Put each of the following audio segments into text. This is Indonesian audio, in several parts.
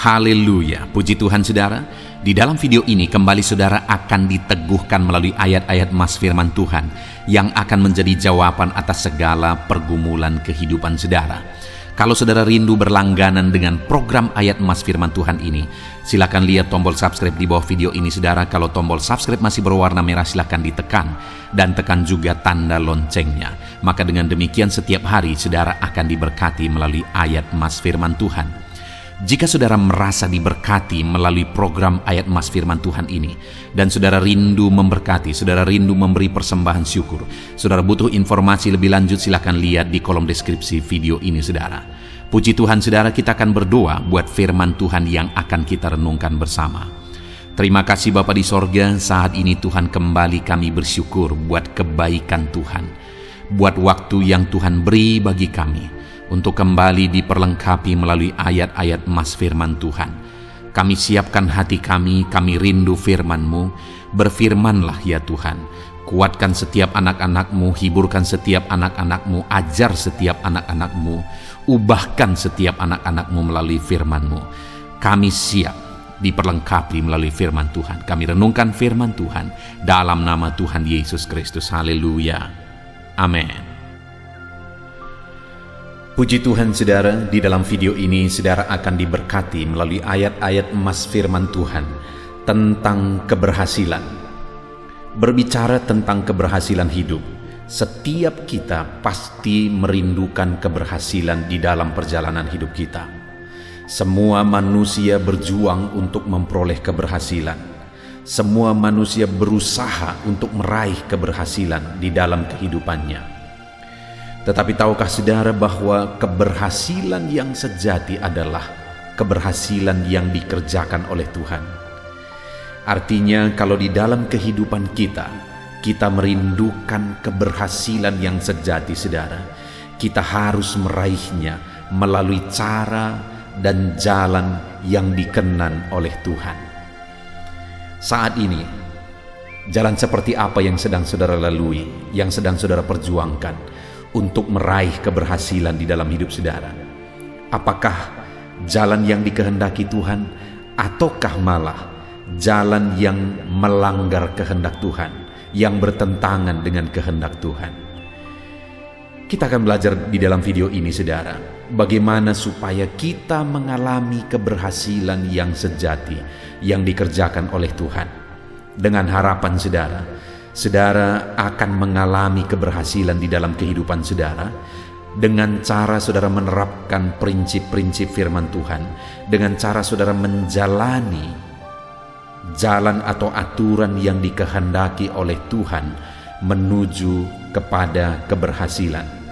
Haleluya, puji Tuhan saudara. Di dalam video ini kembali saudara akan diteguhkan melalui ayat-ayat emas firman Tuhan yang akan menjadi jawaban atas segala pergumulan kehidupan saudara. Kalau saudara rindu berlangganan dengan program ayat emas firman Tuhan ini, silakan lihat tombol subscribe di bawah video ini saudara. Kalau tombol subscribe masih berwarna merah, silakan ditekan dan tekan juga tanda loncengnya. Maka dengan demikian setiap hari saudara akan diberkati melalui ayat emas firman Tuhan. Jika saudara merasa diberkati melalui program ayat emas firman Tuhan ini, dan saudara rindu memberkati, saudara rindu memberi persembahan syukur, saudara butuh informasi lebih lanjut, silakan lihat di kolom deskripsi video ini saudara. Puji Tuhan saudara, kita akan berdoa buat firman Tuhan yang akan kita renungkan bersama. Terima kasih Bapa di sorga, saat ini Tuhan kembali kami bersyukur buat kebaikan Tuhan, buat waktu yang Tuhan beri bagi kami untuk kembali diperlengkapi melalui ayat-ayat emas firman Tuhan. Kami siapkan hati kami rindu firman-Mu. Berfirmanlah ya Tuhan. Kuatkan setiap anak-anak-Mu, hiburkan setiap anak-anak-Mu, ajar setiap anak-anak-Mu, ubahkan setiap anak-anak-Mu melalui firman-Mu. Kami siap diperlengkapi melalui firman Tuhan. Kami renungkan firman Tuhan dalam nama Tuhan Yesus Kristus. Haleluya. Amin. Puji Tuhan saudara, di dalam video ini saudara akan diberkati melalui ayat-ayat emas firman Tuhan tentang keberhasilan. Berbicara tentang keberhasilan hidup, setiap kita pasti merindukan keberhasilan di dalam perjalanan hidup kita. Semua manusia berjuang untuk memperoleh keberhasilan. Semua manusia berusaha untuk meraih keberhasilan di dalam kehidupannya. Tetapi tahukah saudara bahwa keberhasilan yang sejati adalah keberhasilan yang dikerjakan oleh Tuhan? Artinya kalau di dalam kehidupan kita merindukan keberhasilan yang sejati saudara, kita harus meraihnya melalui cara dan jalan yang dikenan oleh Tuhan. Saat ini, jalan seperti apa yang sedang saudara lalui, yang sedang saudara perjuangkan untuk meraih keberhasilan di dalam hidup saudara? Apakah jalan yang dikehendaki Tuhan, ataukah malah jalan yang melanggar kehendak Tuhan, yang bertentangan dengan kehendak Tuhan? Kita akan belajar di dalam video ini saudara, bagaimana supaya kita mengalami keberhasilan yang sejati yang dikerjakan oleh Tuhan. Dengan harapan saudara akan mengalami keberhasilan di dalam kehidupan saudara dengan cara saudara menerapkan prinsip-prinsip firman Tuhan, dengan cara saudara menjalani jalan atau aturan yang dikehendaki oleh Tuhan menuju kepada keberhasilan.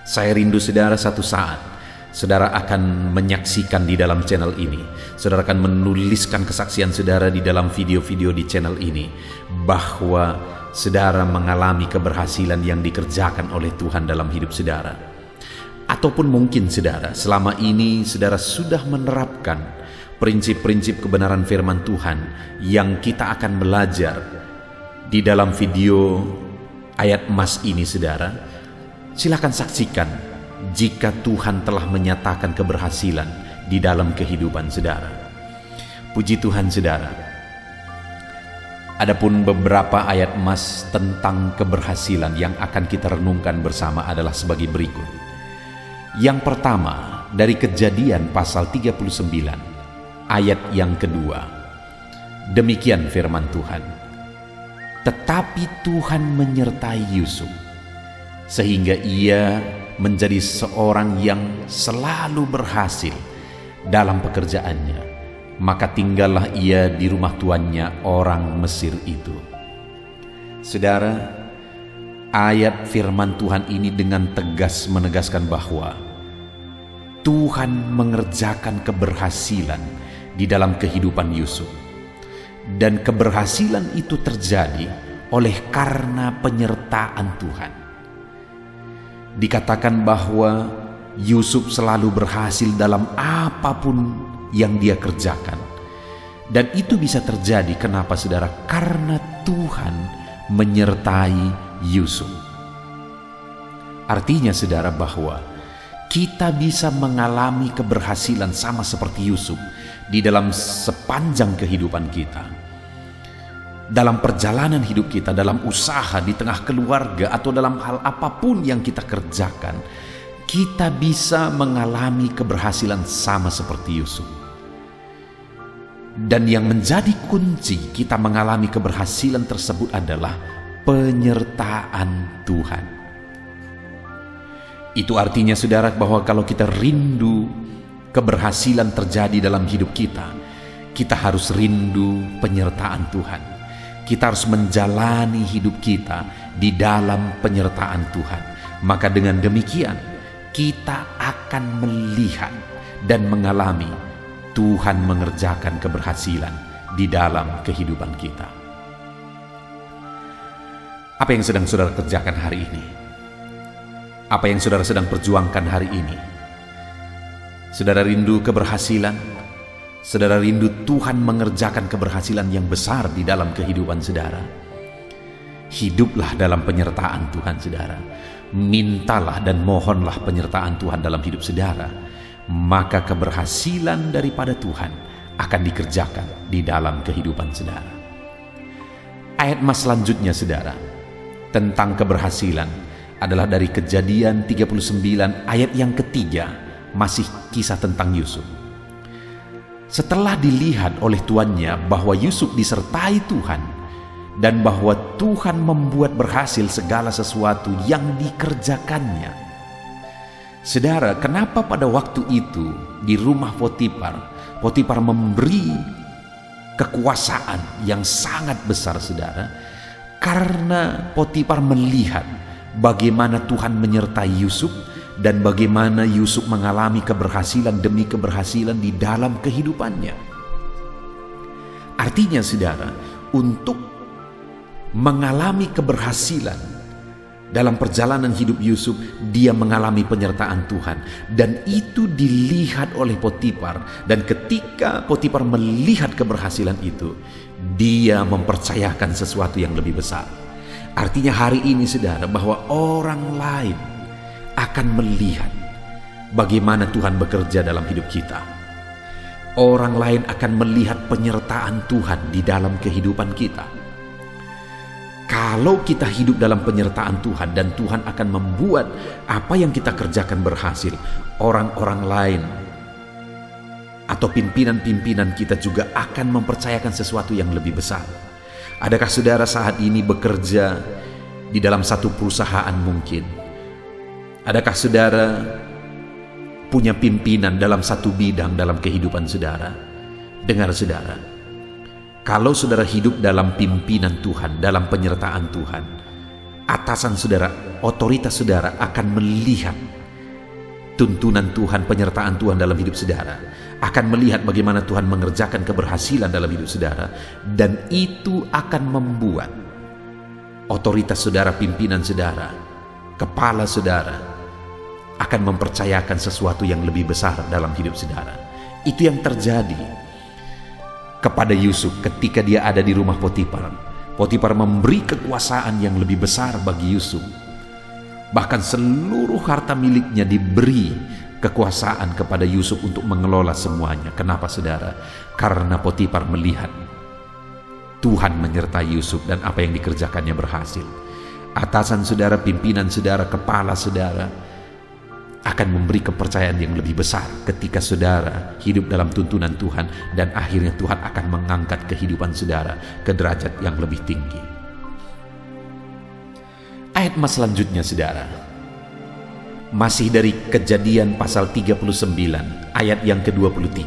Saya rindu saudara satu saat saudara akan menyaksikan di dalam channel ini, saudara akan menuliskan kesaksian saudara di dalam video-video di channel ini, bahwa saudara mengalami keberhasilan yang dikerjakan oleh Tuhan dalam hidup saudara. Ataupun mungkin saudara selama ini saudara sudah menerapkan prinsip-prinsip kebenaran firman Tuhan yang kita akan belajar di dalam video ayat emas ini saudara. Silakan saksikan jika Tuhan telah menyatakan keberhasilan di dalam kehidupan saudara. Puji Tuhan saudara. Adapun beberapa ayat emas tentang keberhasilan yang akan kita renungkan bersama adalah sebagai berikut. Yang pertama dari Kejadian pasal 39 ayat yang kedua. Demikian firman Tuhan. Tetapi Tuhan menyertai Yusuf sehingga ia menjadi seorang yang selalu berhasil dalam pekerjaannya. Maka tinggallah ia di rumah tuannya orang Mesir itu. Saudara, ayat firman Tuhan ini dengan tegas menegaskan bahwa Tuhan mengerjakan keberhasilan di dalam kehidupan Yusuf. Dan keberhasilan itu terjadi oleh karena penyertaan Tuhan. Dikatakan bahwa Yusuf selalu berhasil dalam apapun yang dia kerjakan. Dan itu bisa terjadi kenapa saudara? Karena Tuhan menyertai Yusuf. Artinya saudara bahwa kita bisa mengalami keberhasilan sama seperti Yusuf di dalam sepanjang kehidupan kita. Dalam perjalanan hidup kita, dalam usaha, di tengah keluarga, atau dalam hal apapun yang kita kerjakan, kita bisa mengalami keberhasilan sama seperti Yusuf. Dan yang menjadi kunci kita mengalami keberhasilan tersebut adalah penyertaan Tuhan. Itu artinya saudara bahwa kalau kita rindu keberhasilan terjadi dalam hidup kita, kita harus rindu penyertaan Tuhan. Kita harus menjalani hidup kita di dalam penyertaan Tuhan. Maka dengan demikian kita akan melihat dan mengalami Tuhan mengerjakan keberhasilan di dalam kehidupan kita. Apa yang sedang saudara kerjakan hari ini? Apa yang saudara sedang perjuangkan hari ini? Saudara rindu keberhasilan? Saudara rindu Tuhan mengerjakan keberhasilan yang besar di dalam kehidupan saudara? Hiduplah dalam penyertaan Tuhan saudara. Mintalah dan mohonlah penyertaan Tuhan dalam hidup saudara. Maka keberhasilan daripada Tuhan akan dikerjakan di dalam kehidupan saudara. Ayat mas selanjutnya saudara, tentang keberhasilan adalah dari Kejadian 39 ayat yang ketiga, masih kisah tentang Yusuf. Setelah dilihat oleh tuannya bahwa Yusuf disertai Tuhan dan bahwa Tuhan membuat berhasil segala sesuatu yang dikerjakannya. Saudara, kenapa pada waktu itu di rumah Potifar memberi kekuasaan yang sangat besar saudara? Karena Potifar melihat bagaimana Tuhan menyertai Yusuf dan bagaimana Yusuf mengalami keberhasilan demi keberhasilan di dalam kehidupannya. Artinya saudara, untuk mengalami keberhasilan dalam perjalanan hidup Yusuf, dia mengalami penyertaan Tuhan. Dan itu dilihat oleh Potifar. Dan ketika Potifar melihat keberhasilan itu, dia mempercayakan sesuatu yang lebih besar. Artinya hari ini saudara, bahwa orang lain akan melihat bagaimana Tuhan bekerja dalam hidup kita. Orang lain akan melihat penyertaan Tuhan di dalam kehidupan kita. Kalau kita hidup dalam penyertaan Tuhan dan Tuhan akan membuat apa yang kita kerjakan berhasil, orang-orang lain atau pimpinan-pimpinan kita juga akan mempercayakan sesuatu yang lebih besar. Adakah saudara saat ini bekerja di dalam satu perusahaan mungkin? Adakah saudara punya pimpinan dalam satu bidang dalam kehidupan saudara? Dengar saudara, kalau saudara hidup dalam pimpinan Tuhan, dalam penyertaan Tuhan, atasan saudara, otoritas saudara akan melihat tuntunan Tuhan, penyertaan Tuhan dalam hidup saudara, akan melihat bagaimana Tuhan mengerjakan keberhasilan dalam hidup saudara, dan itu akan membuat otoritas saudara, pimpinan saudara, kepala saudara akan mempercayakan sesuatu yang lebih besar dalam hidup saudara. Itu yang terjadi kepada Yusuf ketika dia ada di rumah Potifar. Potifar memberi kekuasaan yang lebih besar bagi Yusuf. Bahkan seluruh harta miliknya diberi kekuasaan kepada Yusuf untuk mengelola semuanya. Kenapa saudara? Karena Potifar melihat Tuhan menyertai Yusuf dan apa yang dikerjakannya berhasil. Atasan saudara, pimpinan saudara, kepala saudara akan memberi kepercayaan yang lebih besar ketika saudara hidup dalam tuntunan Tuhan, dan akhirnya Tuhan akan mengangkat kehidupan saudara ke derajat yang lebih tinggi. Ayat mas selanjutnya saudara, masih dari Kejadian pasal 39 ayat yang ke-23.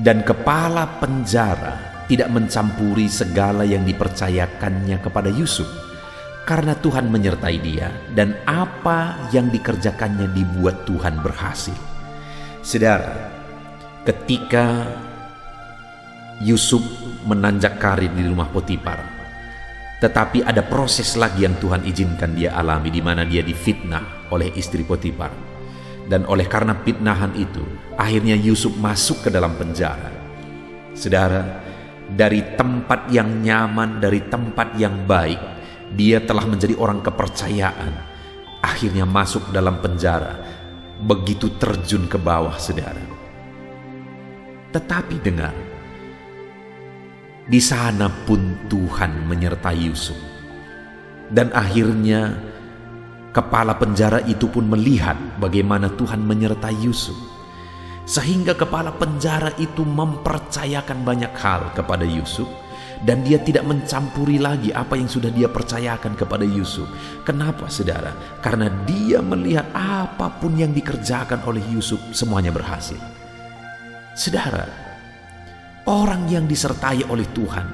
Dan kepala penjara tidak mencampuri segala yang dipercayakannya kepada Yusuf, karena Tuhan menyertai dia, dan apa yang dikerjakannya dibuat Tuhan berhasil. Saudara, ketika Yusuf menanjak karir di rumah Potifar, tetapi ada proses lagi yang Tuhan izinkan dia alami, di mana dia difitnah oleh istri Potifar. Dan oleh karena fitnahan itu, akhirnya Yusuf masuk ke dalam penjara. Saudara, dari tempat yang nyaman, dari tempat yang baik, dia telah menjadi orang kepercayaan, akhirnya masuk dalam penjara begitu terjun ke bawah, saudara. Tetapi dengar, di sana pun Tuhan menyertai Yusuf. Dan akhirnya kepala penjara itu pun melihat bagaimana Tuhan menyertai Yusuf. Sehingga kepala penjara itu mempercayakan banyak hal kepada Yusuf. Dan dia tidak mencampuri lagi apa yang sudah dia percayakan kepada Yusuf. Kenapa, saudara? Karena dia melihat apapun yang dikerjakan oleh Yusuf semuanya berhasil. Saudara, orang yang disertai oleh Tuhan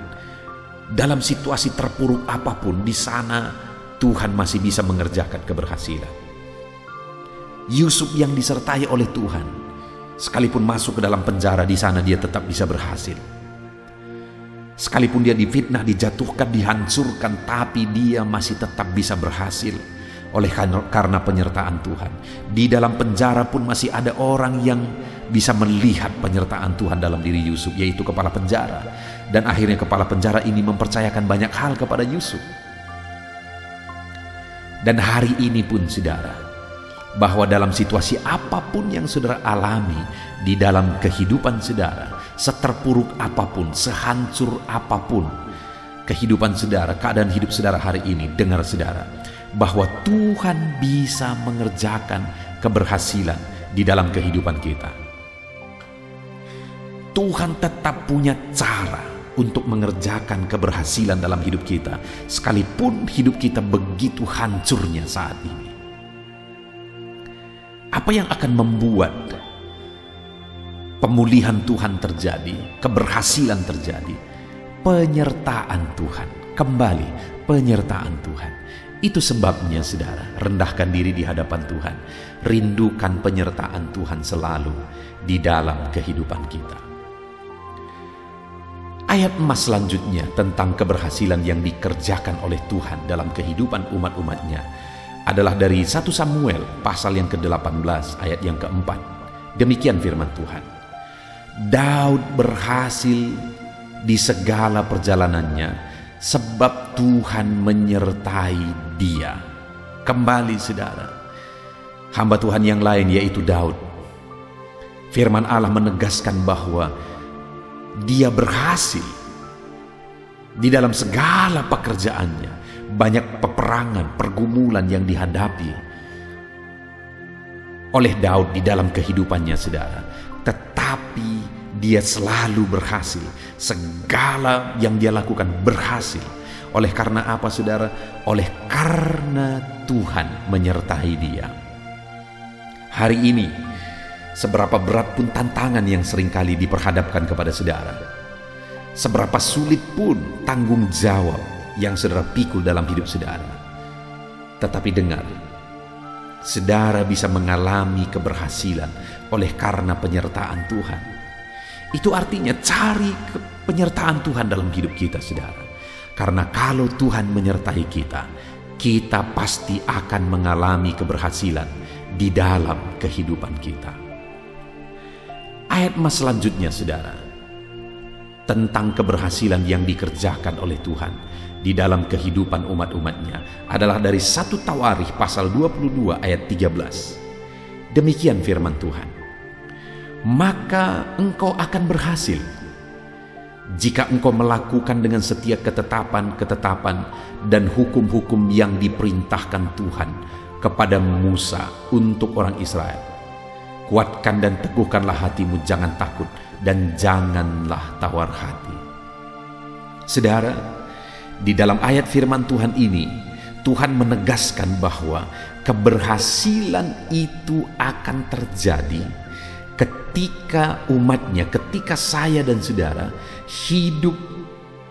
dalam situasi terpuruk apapun, di sana Tuhan masih bisa mengerjakan keberhasilan. Yusuf yang disertai oleh Tuhan, sekalipun masuk ke dalam penjara, di sana dia tetap bisa berhasil. Sekalipun dia difitnah, dijatuhkan, dihancurkan, tapi dia masih tetap bisa berhasil oleh karena penyertaan Tuhan. Di dalam penjara pun masih ada orang yang bisa melihat penyertaan Tuhan dalam diri Yusuf, yaitu kepala penjara. Dan akhirnya kepala penjara ini mempercayakan banyak hal kepada Yusuf. Dan hari ini pun, saudara, bahwa dalam situasi apapun yang saudara alami di dalam kehidupan saudara, seterpuruk apapun, sehancur apapun kehidupan saudara, keadaan hidup saudara hari ini, dengar saudara, bahwa Tuhan bisa mengerjakan keberhasilan di dalam kehidupan kita. Tuhan tetap punya cara untuk mengerjakan keberhasilan dalam hidup kita, sekalipun hidup kita begitu hancurnya saat ini. Apa yang akan membuat pemulihan Tuhan terjadi, keberhasilan terjadi? Penyertaan Tuhan. Kembali, penyertaan Tuhan. Itu sebabnya, saudara, rendahkan diri di hadapan Tuhan. Rindukan penyertaan Tuhan selalu di dalam kehidupan kita. Ayat emas selanjutnya tentang keberhasilan yang dikerjakan oleh Tuhan dalam kehidupan umat-umatnya adalah dari 1 Samuel pasal yang ke-18 ayat yang ke-4. Demikian firman Tuhan. Daud berhasil di segala perjalanannya sebab Tuhan menyertai dia. Kembali, saudara, hamba Tuhan yang lain yaitu Daud. Firman Allah menegaskan bahwa dia berhasil di dalam segala pekerjaannya. Banyak peperangan, pergumulan yang dihadapi oleh Daud di dalam kehidupannya, saudara. Tetapi dia selalu berhasil. Segala yang dia lakukan berhasil. Oleh karena apa, saudara? Oleh karena Tuhan menyertai dia. Hari ini, seberapa berat pun tantangan yang seringkali diperhadapkan kepada saudara, seberapa sulit pun tanggung jawab yang saudara pikul dalam hidup saudara, tetapi dengar, saudara bisa mengalami keberhasilan oleh karena penyertaan Tuhan. Itu artinya cari penyertaan Tuhan dalam hidup kita, saudara. Karena kalau Tuhan menyertai kita, kita pasti akan mengalami keberhasilan di dalam kehidupan kita. Ayat emas selanjutnya, saudara, tentang keberhasilan yang dikerjakan oleh Tuhan di dalam kehidupan umat-umatnya adalah dari 1 Tawarikh pasal 22 ayat 13. Demikian firman Tuhan. Maka engkau akan berhasil jika engkau melakukan dengan setia ketetapan-ketetapan dan hukum-hukum yang diperintahkan Tuhan kepada Musa untuk orang Israel. Kuatkan dan teguhkanlah hatimu, jangan takut dan janganlah tawar hati. Saudara, di dalam ayat firman Tuhan ini, Tuhan menegaskan bahwa keberhasilan itu akan terjadi ketika umatnya, ketika saya dan saudara hidup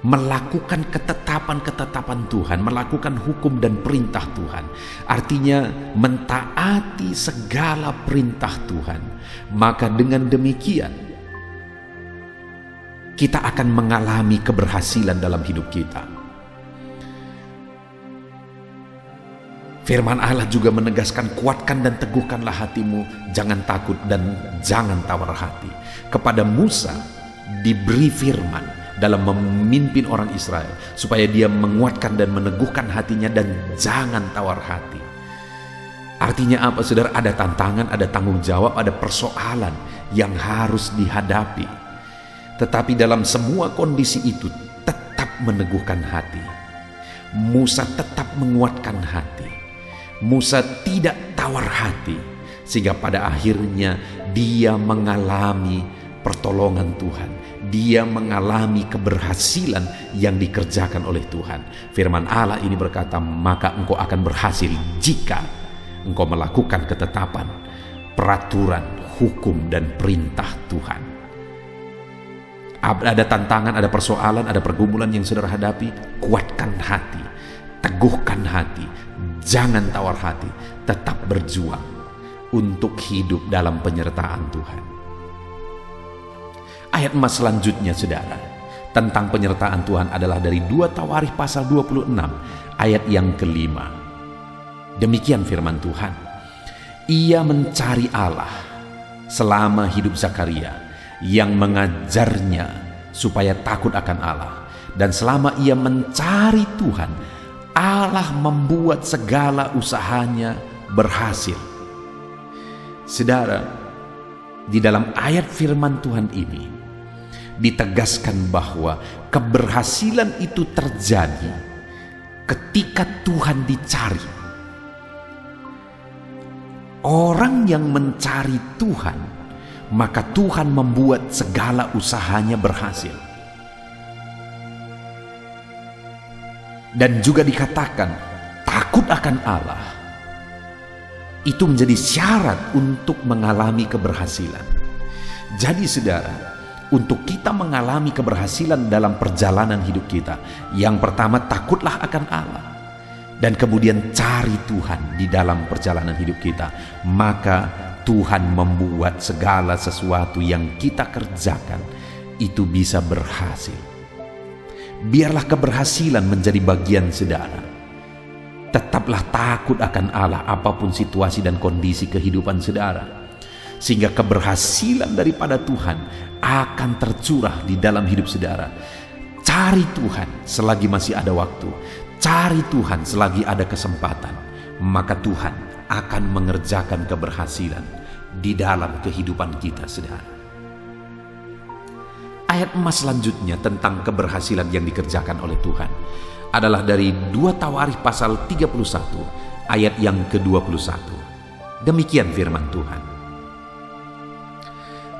melakukan ketetapan-ketetapan Tuhan, melakukan hukum dan perintah Tuhan. Artinya mentaati segala perintah Tuhan. Maka dengan demikian kita akan mengalami keberhasilan dalam hidup kita. Firman Allah juga menegaskan, kuatkan dan teguhkanlah hatimu, jangan takut dan jangan tawar hati. Kepada Musa diberi firman dalam memimpin orang Israel, supaya dia menguatkan dan meneguhkan hatinya dan jangan tawar hati. Artinya apa, saudara? Ada tantangan, ada tanggung jawab, ada persoalan yang harus dihadapi. Tetapi dalam semua kondisi itu tetap meneguhkan hati. Musa tetap menguatkan hati. Musa tidak tawar hati, sehingga pada akhirnya dia mengalami pertolongan Tuhan. Dia mengalami keberhasilan yang dikerjakan oleh Tuhan. Firman Allah ini berkata, maka engkau akan berhasil jika engkau melakukan ketetapan, peraturan, hukum, dan perintah Tuhan. Ada tantangan, ada persoalan, ada pergumulan yang saudara hadapi, kuatkan hati, teguhkan hati, jangan tawar hati, tetap berjuang untuk hidup dalam penyertaan Tuhan. Ayat emas selanjutnya, saudara, tentang penyertaan Tuhan adalah dari 2 Tawarikh pasal 26 ayat yang ke-5. Demikian firman Tuhan, ia mencari Allah selama hidup Zakaria, yang mengajarnya supaya takut akan Allah. Dan selama ia mencari Tuhan, Allah membuat segala usahanya berhasil. Saudara, di dalam ayat firman Tuhan ini ditegaskan bahwa keberhasilan itu terjadi ketika Tuhan dicari. Orang yang mencari Tuhan, maka Tuhan membuat segala usahanya berhasil. Dan juga dikatakan, takut akan Allah itu menjadi syarat untuk mengalami keberhasilan. Jadi saudara, untuk kita mengalami keberhasilan dalam perjalanan hidup kita, yang pertama takutlah akan Allah. Dan kemudian cari Tuhan di dalam perjalanan hidup kita, maka Tuhan membuat segala sesuatu yang kita kerjakan itu bisa berhasil. Biarlah keberhasilan menjadi bagian saudara. Tetaplah takut akan Allah apapun situasi dan kondisi kehidupan saudara, sehingga keberhasilan daripada Tuhan akan tercurah di dalam hidup saudara. Cari Tuhan selagi masih ada waktu. Cari Tuhan selagi ada kesempatan, maka Tuhan akan mengerjakan keberhasilan di dalam kehidupan kita, saudara. Ayat emas selanjutnya tentang keberhasilan yang dikerjakan oleh Tuhan adalah dari 2 Tawarikh pasal 31 ayat yang ke-21. Demikian firman Tuhan,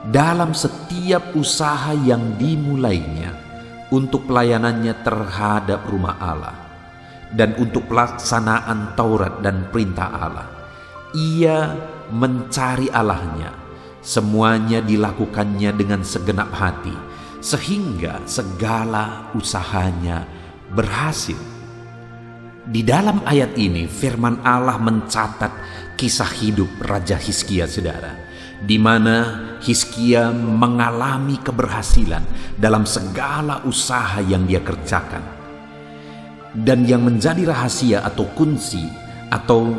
dalam setiap usaha yang dimulainya untuk pelayanannya terhadap rumah Allah dan untuk pelaksanaan Taurat dan perintah Allah, ia mencari Allahnya. Semuanya dilakukannya dengan segenap hati, sehingga segala usahanya berhasil. Di dalam ayat ini firman Allah mencatat kisah hidup Raja Hizkia, saudara, di mana Hizkia mengalami keberhasilan dalam segala usaha yang dia kerjakan. Dan yang menjadi rahasia atau kunci atau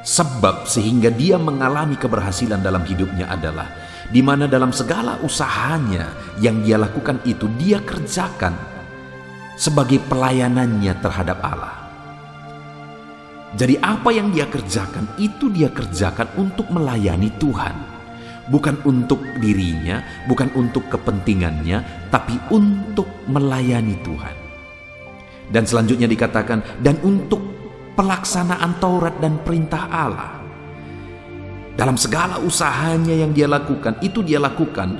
sebab sehingga dia mengalami keberhasilan dalam hidupnya adalah di mana dalam segala usahanya yang dia lakukan itu dia kerjakan sebagai pelayanannya terhadap Allah. Jadi apa yang dia kerjakan itu dia kerjakan untuk melayani Tuhan, bukan untuk dirinya, bukan untuk kepentingannya, tapi untuk melayani Tuhan. Dan selanjutnya dikatakan, dan untuk pelaksanaan Taurat dan perintah Allah. Dalam segala usahanya yang dia lakukan, itu dia lakukan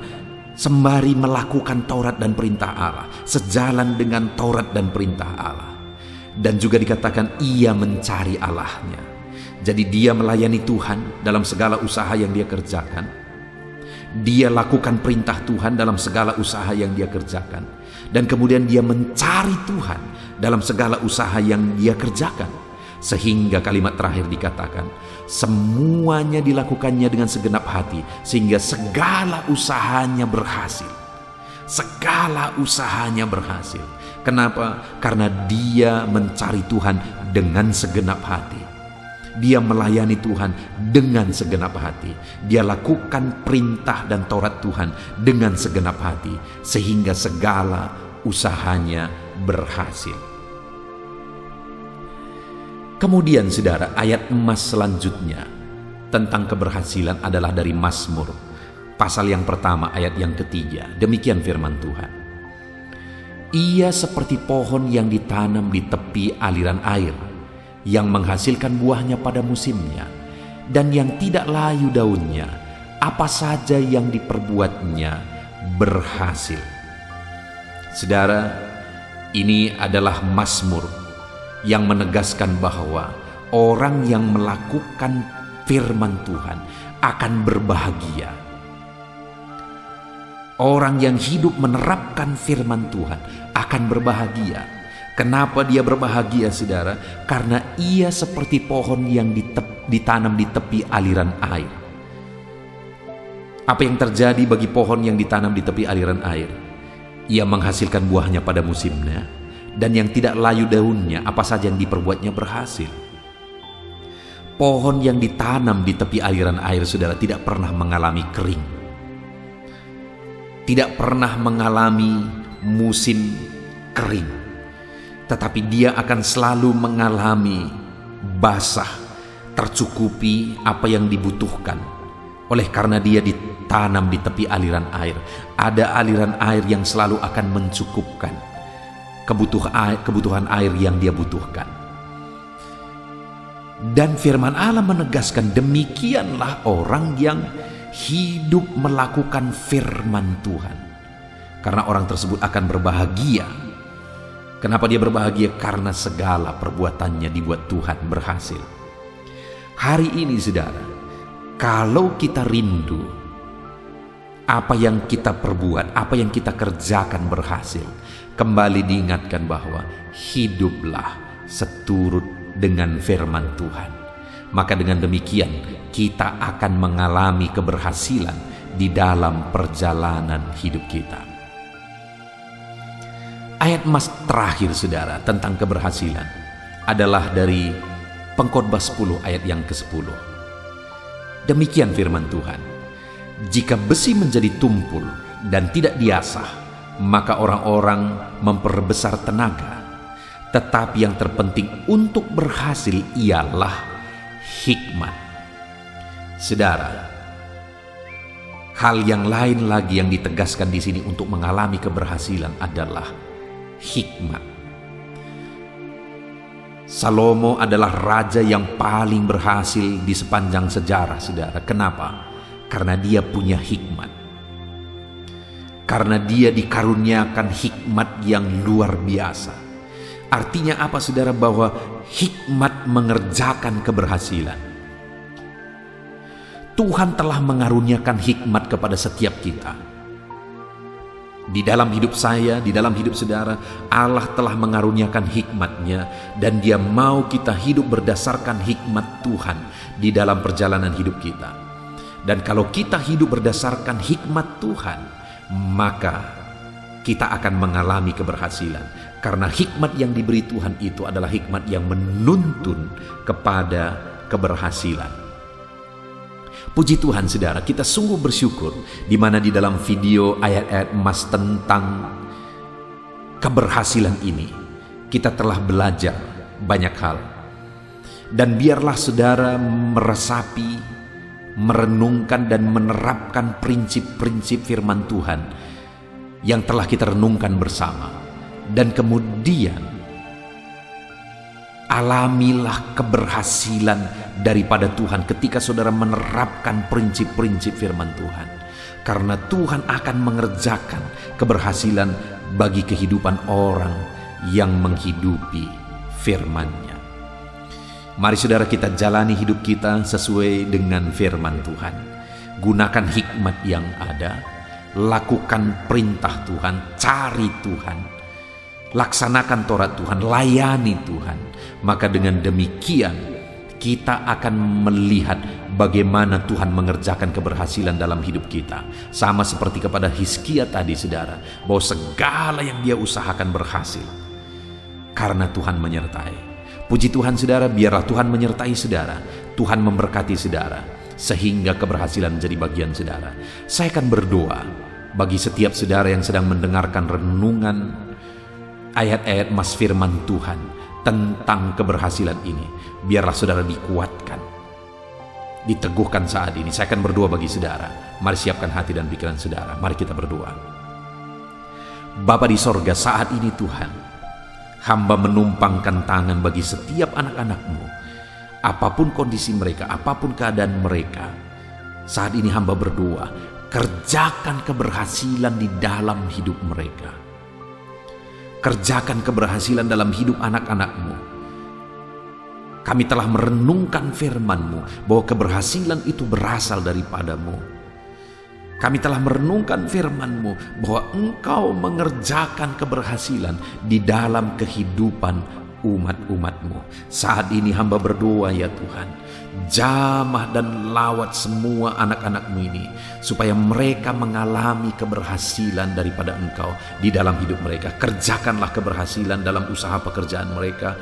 sembari melakukan Taurat dan perintah Allah, sejalan dengan Taurat dan perintah Allah. Dan juga dikatakan ia mencari Allahnya. Jadi dia melayani Tuhan dalam segala usaha yang dia kerjakan. Dia lakukan perintah Tuhan dalam segala usaha yang dia kerjakan. Dan kemudian dia mencari Tuhan dalam segala usaha yang dia kerjakan. Sehingga kalimat terakhir dikatakan, semuanya dilakukannya dengan segenap hati, sehingga segala usahanya berhasil. Segala usahanya berhasil. Kenapa? Karena dia mencari Tuhan dengan segenap hati. Dia melayani Tuhan dengan segenap hati. Dia lakukan perintah dan Taurat Tuhan dengan segenap hati, sehingga segala usahanya berhasil. Kemudian saudara, ayat emas selanjutnya tentang keberhasilan adalah dari Mazmur, pasal yang pertama ayat yang ketiga. Demikian firman Tuhan. Ia seperti pohon yang ditanam di tepi aliran air, yang menghasilkan buahnya pada musimnya, dan yang tidak layu daunnya. Apa saja yang diperbuatnya berhasil. Saudara, ini adalah Mazmur yang menegaskan bahwa orang yang melakukan firman Tuhan akan berbahagia. Orang yang hidup menerapkan firman Tuhan akan berbahagia. Kenapa dia berbahagia, saudara? Karena ia seperti pohon yang ditanam di tepi aliran air. Apa yang terjadi bagi pohon yang ditanam di tepi aliran air? Ia menghasilkan buahnya pada musimnya, dan yang tidak layu daunnya, apa saja yang diperbuatnya berhasil. Pohon yang ditanam di tepi aliran air, saudara, tidak pernah mengalami kering, tidak pernah mengalami musim kering, tetapi dia akan selalu mengalami basah, tercukupi apa yang dibutuhkan. Oleh karena dia ditanam di tepi aliran air, ada aliran air yang selalu akan mencukupkan kebutuhan air yang dia butuhkan. Dan firman Allah menegaskan, demikianlah orang yang hidup melakukan firman Tuhan, karena orang tersebut akan berbahagia. Kenapa dia berbahagia? Karena segala perbuatannya dibuat Tuhan berhasil. Hari ini, saudara, kalau kita rindu apa yang kita perbuat, apa yang kita kerjakan berhasil, kembali diingatkan bahwa hiduplah seturut dengan firman Tuhan. Maka dengan demikian kita akan mengalami keberhasilan di dalam perjalanan hidup kita. Ayat emas terakhir, saudara, tentang keberhasilan adalah dari Pengkhotbah 10 ayat yang ke-10. Demikian firman Tuhan. Jika besi menjadi tumpul dan tidak diasah, maka orang-orang memperbesar tenaga. Tetapi yang terpenting untuk berhasil ialah hikmat. Saudara, hal yang lain lagi yang ditegaskan di sini untuk mengalami keberhasilan adalah hikmat. Salomo adalah raja yang paling berhasil di sepanjang sejarah, saudara. Kenapa? Karena dia punya hikmat. Karena dia dikaruniakan hikmat yang luar biasa. Artinya apa, saudara? Bahwa hikmat mengerjakan keberhasilan. Tuhan telah mengaruniakan hikmat kepada setiap kita. Di dalam hidup saya, di dalam hidup saudara, Allah telah mengaruniakan hikmat-Nya, dan Dia mau kita hidup berdasarkan hikmat Tuhan di dalam perjalanan hidup kita. Dan kalau kita hidup berdasarkan hikmat Tuhan, maka kita akan mengalami keberhasilan. Karena hikmat yang diberi Tuhan itu adalah hikmat yang menuntun kepada keberhasilan. Puji Tuhan, saudara, kita sungguh bersyukur di mana di dalam video ayat-ayat emas tentang keberhasilan ini kita telah belajar banyak hal. Dan biarlah saudara meresapi, merenungkan dan menerapkan prinsip-prinsip firman Tuhan yang telah kita renungkan bersama. Dan kemudian alamilah keberhasilan daripada Tuhan ketika saudara menerapkan prinsip-prinsip firman Tuhan. Karena Tuhan akan mengerjakan keberhasilan bagi kehidupan orang yang menghidupi firman-Nya. Mari saudara, kita jalani hidup kita sesuai dengan firman Tuhan. Gunakan hikmat yang ada, lakukan perintah Tuhan, cari Tuhan, laksanakan Taurat Tuhan, layani Tuhan. Maka dengan demikian kita akan melihat bagaimana Tuhan mengerjakan keberhasilan dalam hidup kita. Sama seperti kepada Hizkia tadi, saudara, bahwa segala yang dia usahakan berhasil karena Tuhan menyertai. Puji Tuhan, saudara, biarlah Tuhan menyertai saudara, Tuhan memberkati saudara, sehingga keberhasilan menjadi bagian saudara. Saya akan berdoa bagi setiap saudara yang sedang mendengarkan renungan ayat-ayat emas firman Tuhan tentang keberhasilan ini. Biarlah saudara dikuatkan, diteguhkan saat ini. Saya akan berdoa bagi saudara. Mari siapkan hati dan pikiran saudara. Mari kita berdoa. Bapa di sorga, saat ini Tuhan, hamba menumpangkan tangan bagi setiap anak-anak-Mu. Apapun kondisi mereka, apapun keadaan mereka, saat ini hamba berdoa, kerjakan keberhasilan di dalam hidup mereka. Kerjakan keberhasilan dalam hidup anak-anak-Mu. Kami telah merenungkan firman-Mu bahwa keberhasilan itu berasal daripada-Mu. Kami telah merenungkan firman-Mu bahwa Engkau mengerjakan keberhasilan di dalam kehidupan umat-umat-Mu. Saat ini hamba berdoa ya Tuhan, jamah dan lawat semua anak-anak-Mu ini, supaya mereka mengalami keberhasilan daripada Engkau di dalam hidup mereka. Kerjakanlah keberhasilan dalam usaha pekerjaan mereka,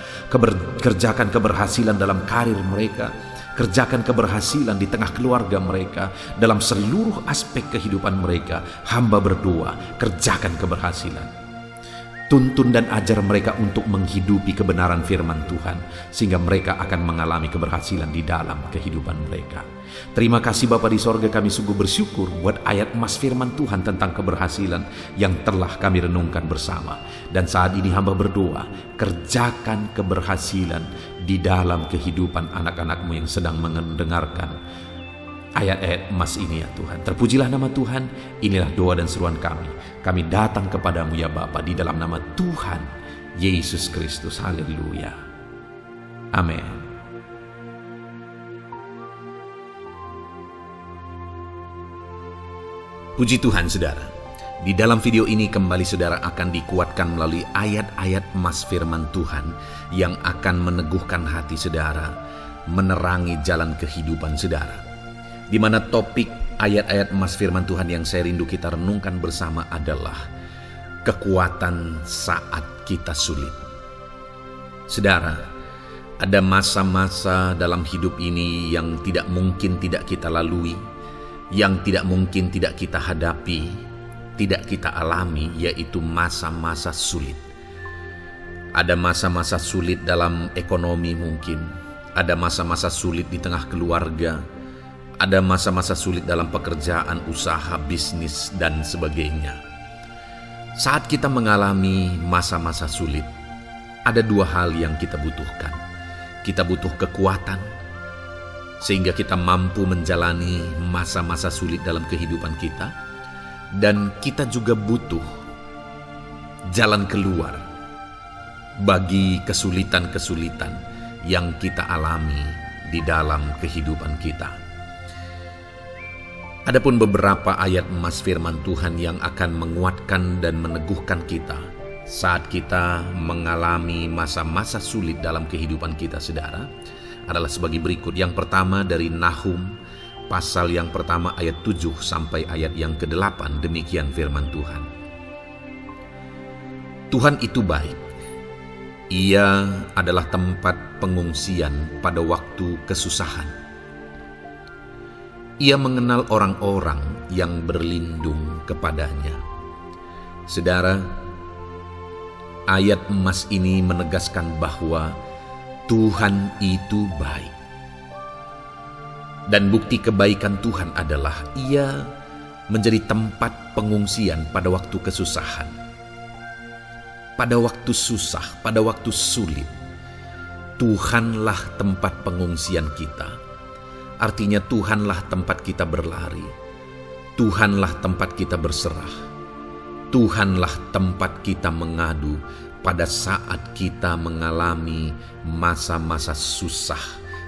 kerjakan keberhasilan dalam karir mereka, kerjakan keberhasilan di tengah keluarga mereka, dalam seluruh aspek kehidupan mereka. Hamba berdoa, kerjakan keberhasilan. Tuntun dan ajar mereka untuk menghidupi kebenaran firman Tuhan, sehingga mereka akan mengalami keberhasilan di dalam kehidupan mereka. Terima kasih Bapa di sorga, kami sungguh bersyukur buat ayat emas firman Tuhan tentang keberhasilan yang telah kami renungkan bersama. Dan saat ini hamba berdoa, kerjakan keberhasilan di dalam kehidupan anak-anak-Mu yang sedang mendengarkan ayat-ayat emas ini ya Tuhan. Terpujilah nama Tuhan. Inilah doa dan seruan kami. Kami datang kepadamu ya Bapa di dalam nama Tuhan Yesus Kristus. Haleluya. Amin. Puji Tuhan saudara. Di dalam video ini kembali saudara akan dikuatkan melalui ayat-ayat emas firman Tuhan yang akan meneguhkan hati saudara, menerangi jalan kehidupan saudara. Di mana topik ayat-ayat emas firman Tuhan yang saya rindu kita renungkan bersama adalah kekuatan saat kita sulit. Saudara, ada masa-masa dalam hidup ini yang tidak mungkin tidak kita lalui, yang tidak mungkin tidak kita hadapi, tidak kita alami, yaitu masa-masa sulit. Ada masa-masa sulit dalam ekonomi mungkin, ada masa-masa sulit di tengah keluarga, ada masa-masa sulit dalam pekerjaan, usaha, bisnis, dan sebagainya. Saat kita mengalami masa-masa sulit, ada dua hal yang kita butuhkan. Kita butuh kekuatan, sehingga kita mampu menjalani masa-masa sulit dalam kehidupan kita. Dan kita juga butuh jalan keluar bagi kesulitan-kesulitan yang kita alami di dalam kehidupan kita. Adapun beberapa ayat emas firman Tuhan yang akan menguatkan dan meneguhkan kita saat kita mengalami masa-masa sulit dalam kehidupan kita saudara adalah sebagai berikut. Yang pertama dari Nahum pasal yang pertama ayat 7 sampai ayat yang ke-8. Demikian firman Tuhan. Tuhan itu baik. Ia adalah tempat pengungsian pada waktu kesusahan. Ia mengenal orang-orang yang berlindung kepadanya. Saudara, ayat emas ini menegaskan bahwa Tuhan itu baik. Dan bukti kebaikan Tuhan adalah Ia menjadi tempat pengungsian pada waktu kesusahan. Pada waktu susah, pada waktu sulit, Tuhanlah tempat pengungsian kita. Artinya Tuhanlah tempat kita berlari, Tuhanlah tempat kita berserah, Tuhanlah tempat kita mengadu pada saat kita mengalami masa-masa susah,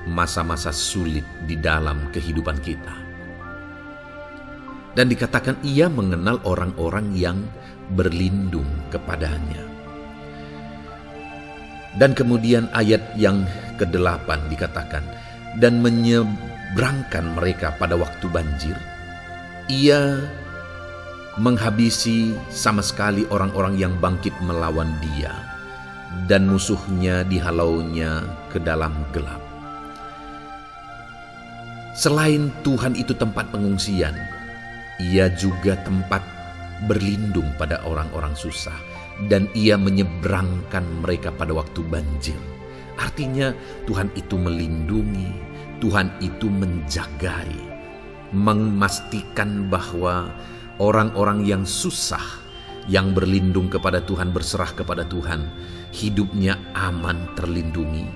masa-masa sulit di dalam kehidupan kita. Dan dikatakan Ia mengenal orang-orang yang berlindung kepadanya. Dan kemudian ayat yang ke-8 dikatakan, dan menyeberangkan mereka pada waktu banjir. Ia menghabisi sama sekali orang-orang yang bangkit melawan Dia, dan musuhnya dihalaunya ke dalam gelap. Selain Tuhan itu tempat pengungsian, Ia juga tempat berlindung pada orang-orang susah, dan Ia menyeberangkan mereka pada waktu banjir. Artinya Tuhan itu melindungi, Tuhan itu menjagai, memastikan bahwa orang-orang yang susah, yang berlindung kepada Tuhan, berserah kepada Tuhan, hidupnya aman, terlindungi,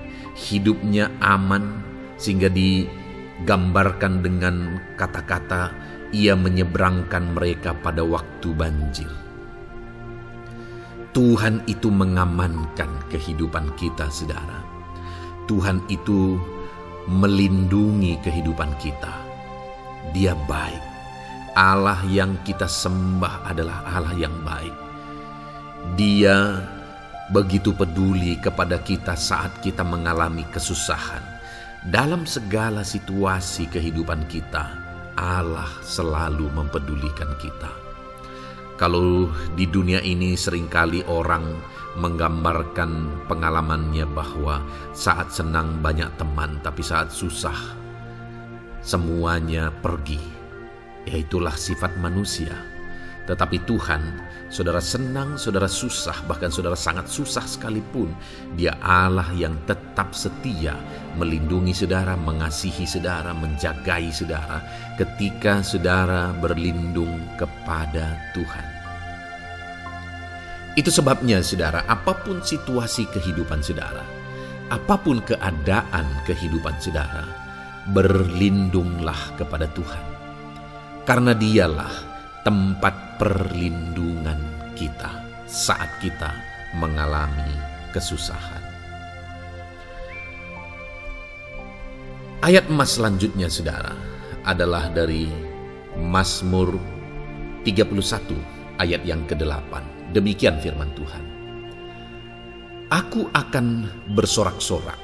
hidupnya aman, sehingga digambarkan dengan kata-kata ia menyeberangkan mereka pada waktu banjir. Tuhan itu mengamankan kehidupan kita, saudara. Tuhan itu melindungi kehidupan kita. Dia baik. Allah yang kita sembah adalah Allah yang baik. Dia begitu peduli kepada kita saat kita mengalami kesusahan. Dalam segala situasi kehidupan kita, Allah selalu mempedulikan kita. Kalau di dunia ini seringkali orang menggambarkan pengalamannya bahwa saat senang banyak teman, tapi saat susah semuanya pergi. Ya, itulah sifat manusia. Tetapi Tuhan, saudara senang, saudara susah, bahkan saudara sangat susah sekalipun, Dia Allah yang tetap setia melindungi saudara, mengasihi saudara, menjagai saudara ketika saudara berlindung kepada Tuhan. Itu sebabnya saudara, apapun situasi kehidupan saudara, apapun keadaan kehidupan saudara, berlindunglah kepada Tuhan. Karena Dialah tempat perlindungan kita saat kita mengalami kesusahan. Ayat emas selanjutnya saudara adalah dari Mazmur 31 ayat yang ke-8. Demikian firman Tuhan. Aku akan bersorak-sorak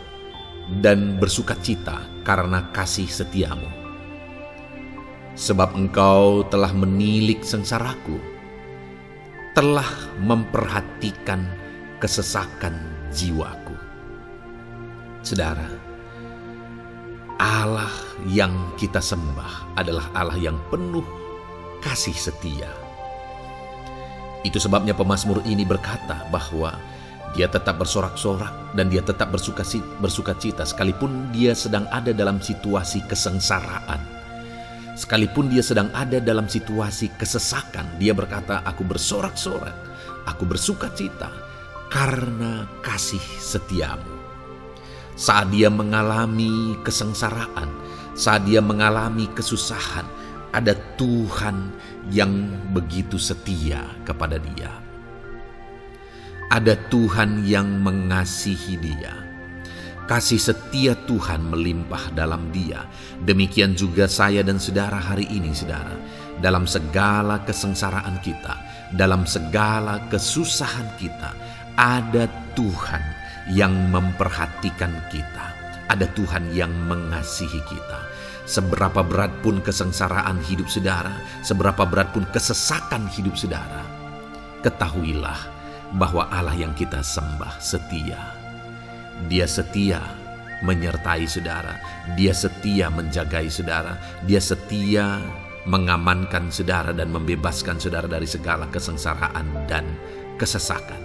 dan bersukacita karena kasih setiamu. Sebab engkau telah menilik sengsaraku, telah memperhatikan kesesakan jiwaku. Saudara, Allah yang kita sembah adalah Allah yang penuh kasih setia. Itu sebabnya pemazmur ini berkata bahwa dia tetap bersorak-sorak dan dia tetap bersukacita sekalipun dia sedang ada dalam situasi kesengsaraan. Sekalipun dia sedang ada dalam situasi kesesakan, dia berkata, aku bersorak-sorak, aku bersukacita karena kasih setiamu. Saat dia mengalami kesengsaraan, saat dia mengalami kesusahan, ada Tuhan yang begitu setia kepada dia. Ada Tuhan yang mengasihi dia. Kasih setia Tuhan melimpah dalam dia. Demikian juga saya dan saudara hari ini, saudara. Dalam segala kesengsaraan kita, dalam segala kesusahan kita, ada Tuhan yang memperhatikan kita. Ada Tuhan yang mengasihi kita. Seberapa berat pun kesengsaraan hidup saudara, seberapa berat pun kesesakan hidup saudara, ketahuilah bahwa Allah yang kita sembah setia. Dia setia menyertai saudara, Dia setia menjagai saudara, Dia setia mengamankan saudara dan membebaskan saudara dari segala kesengsaraan dan kesesakan.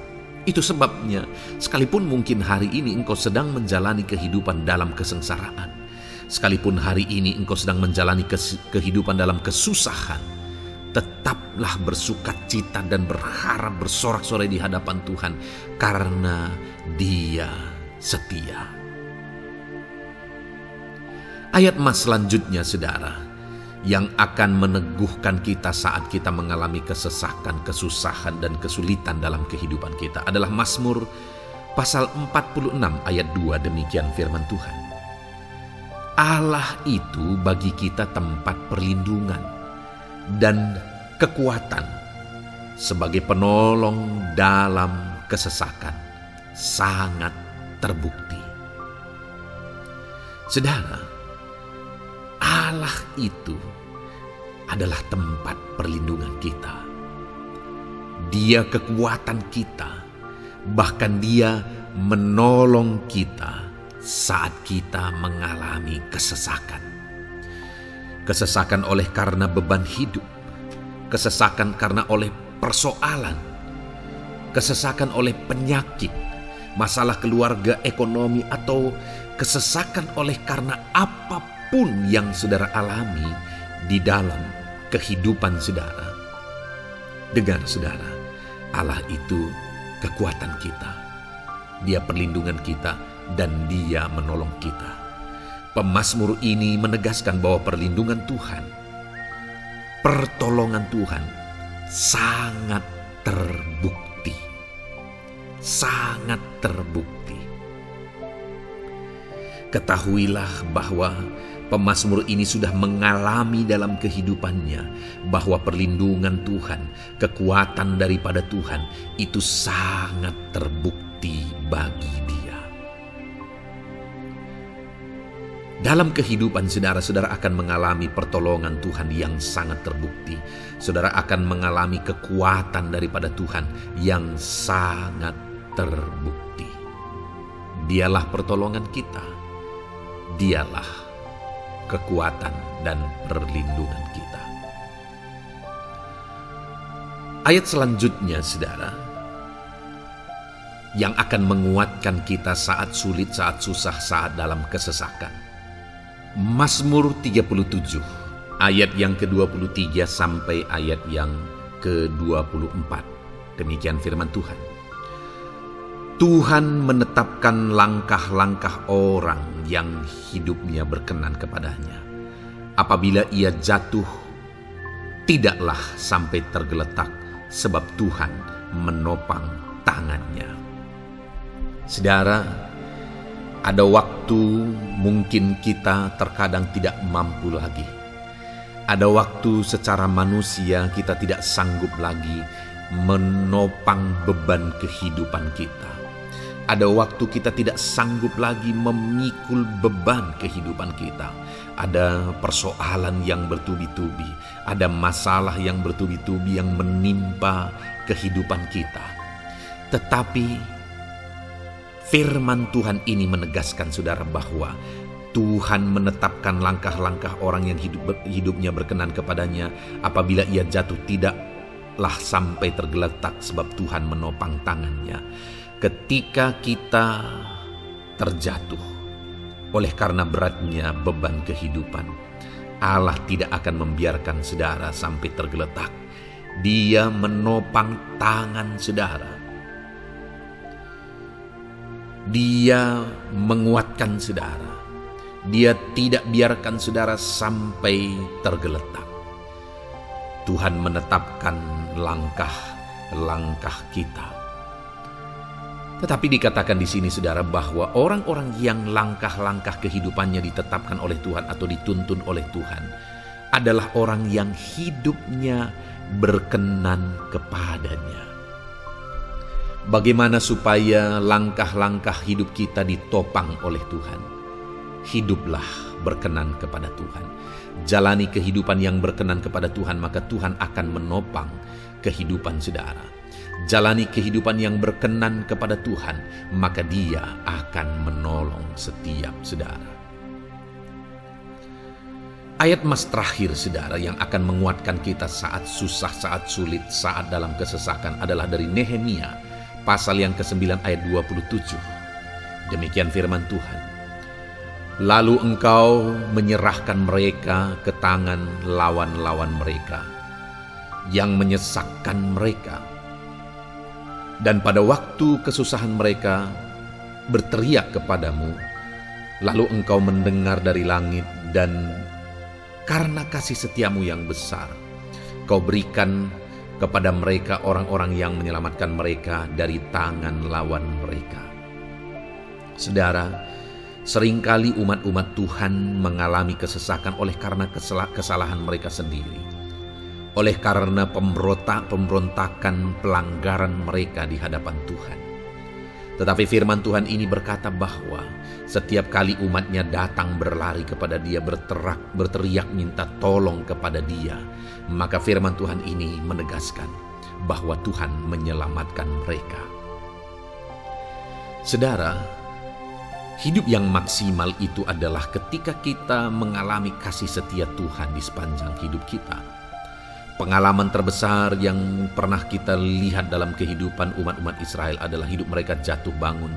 Itu sebabnya sekalipun mungkin hari ini engkau sedang menjalani kehidupan dalam kesengsaraan, sekalipun hari ini engkau sedang menjalani kehidupan dalam kesusahan, tetaplah bersukacita dan berharap bersorak-sorai di hadapan Tuhan karena Dia setia. Ayat emas selanjutnya saudara, yang akan meneguhkan kita saat kita mengalami kesesakan, kesusahan dan kesulitan dalam kehidupan kita adalah Mazmur pasal 46 ayat 2. Demikian firman Tuhan. Allah itu bagi kita tempat perlindungan dan kekuatan sebagai penolong dalam kesesakan, sangat terbukti. Saudara, Allah itu adalah tempat perlindungan kita. Dia kekuatan kita, bahkan Dia menolong kita saat kita mengalami kesesakan. Kesesakan oleh karena beban hidup, kesesakan karena oleh persoalan, kesesakan oleh penyakit, masalah keluarga, ekonomi, atau kesesakan oleh karena apapun apapun yang saudara alami di dalam kehidupan saudara, dengar saudara, Allah itu kekuatan kita. Dia perlindungan kita dan Dia menolong kita. Pemazmur ini menegaskan bahwa perlindungan Tuhan, pertolongan Tuhan sangat terbukti. Sangat terbukti. Ketahuilah bahwa pemazmur ini sudah mengalami dalam kehidupannya bahwa perlindungan Tuhan, kekuatan daripada Tuhan itu sangat terbukti bagi dia. Dalam kehidupan saudara akan mengalami pertolongan Tuhan yang sangat terbukti. Saudara akan mengalami kekuatan daripada Tuhan yang sangat terbukti. Dialah pertolongan kita. Dialah kekuatan dan perlindungan kita. Ayat selanjutnya saudara, yang akan menguatkan kita saat sulit, saat susah, saat dalam kesesakan. Mazmur 37 ayat yang ke-23 sampai ayat yang ke-24. Demikian firman Tuhan. Tuhan menetapkan langkah-langkah orang yang hidupnya berkenan kepadanya. Apabila ia jatuh, tidaklah sampai tergeletak, sebab Tuhan menopang tangannya. Saudara, ada waktu mungkin kita terkadang tidak mampu lagi. Ada waktu secara manusia kita tidak sanggup lagi menopang beban kehidupan kita. Ada waktu kita tidak sanggup lagi memikul beban kehidupan kita. Ada persoalan yang bertubi-tubi, ada masalah yang bertubi-tubi yang menimpa kehidupan kita. Tetapi firman Tuhan ini menegaskan saudara bahwa Tuhan menetapkan langkah-langkah orang yang hidupnya berkenan kepadanya. Apabila ia jatuh, tidaklah sampai tergeletak, sebab Tuhan menopang tangannya. Ketika kita terjatuh oleh karena beratnya beban kehidupan, Allah tidak akan membiarkan saudara sampai tergeletak. Dia menopang tangan saudara. Dia menguatkan saudara. Dia tidak biarkan saudara sampai tergeletak. Tuhan menetapkan langkah-langkah kita. Tetapi dikatakan di sini saudara bahwa orang-orang yang langkah-langkah kehidupannya ditetapkan oleh Tuhan atau dituntun oleh Tuhan adalah orang yang hidupnya berkenan kepadanya. Bagaimana supaya langkah-langkah hidup kita ditopang oleh Tuhan? Hiduplah berkenan kepada Tuhan. Jalani kehidupan yang berkenan kepada Tuhan, maka Tuhan akan menopang kehidupan saudara. Jalani kehidupan yang berkenan kepada Tuhan, maka Dia akan menolong setiap saudara. Ayat mas terakhir saudara yang akan menguatkan kita saat susah, saat sulit, saat dalam kesesakan adalah dari Nehemia pasal yang ke-9 ayat 27. Demikian firman Tuhan. Lalu engkau menyerahkan mereka ke tangan lawan-lawan mereka yang menyesakkan mereka. Dan pada waktu kesusahan mereka berteriak kepadamu, lalu engkau mendengar dari langit, dan karena kasih setiamu yang besar, kau berikan kepada mereka orang-orang yang menyelamatkan mereka dari tangan lawan mereka. Saudara, seringkali umat-umat Tuhan mengalami kesesakan oleh karena kesalahan mereka sendiri. Oleh karena pemberontakan, pelanggaran mereka di hadapan Tuhan. Tetapi firman Tuhan ini berkata bahwa setiap kali umatnya datang berlari kepada Dia, berteriak minta tolong kepada Dia, maka firman Tuhan ini menegaskan bahwa Tuhan menyelamatkan mereka. Saudara, hidup yang maksimal itu adalah ketika kita mengalami kasih setia Tuhan di sepanjang hidup kita. Pengalaman terbesar yang pernah kita lihat dalam kehidupan umat-umat Israel adalah hidup mereka jatuh bangun.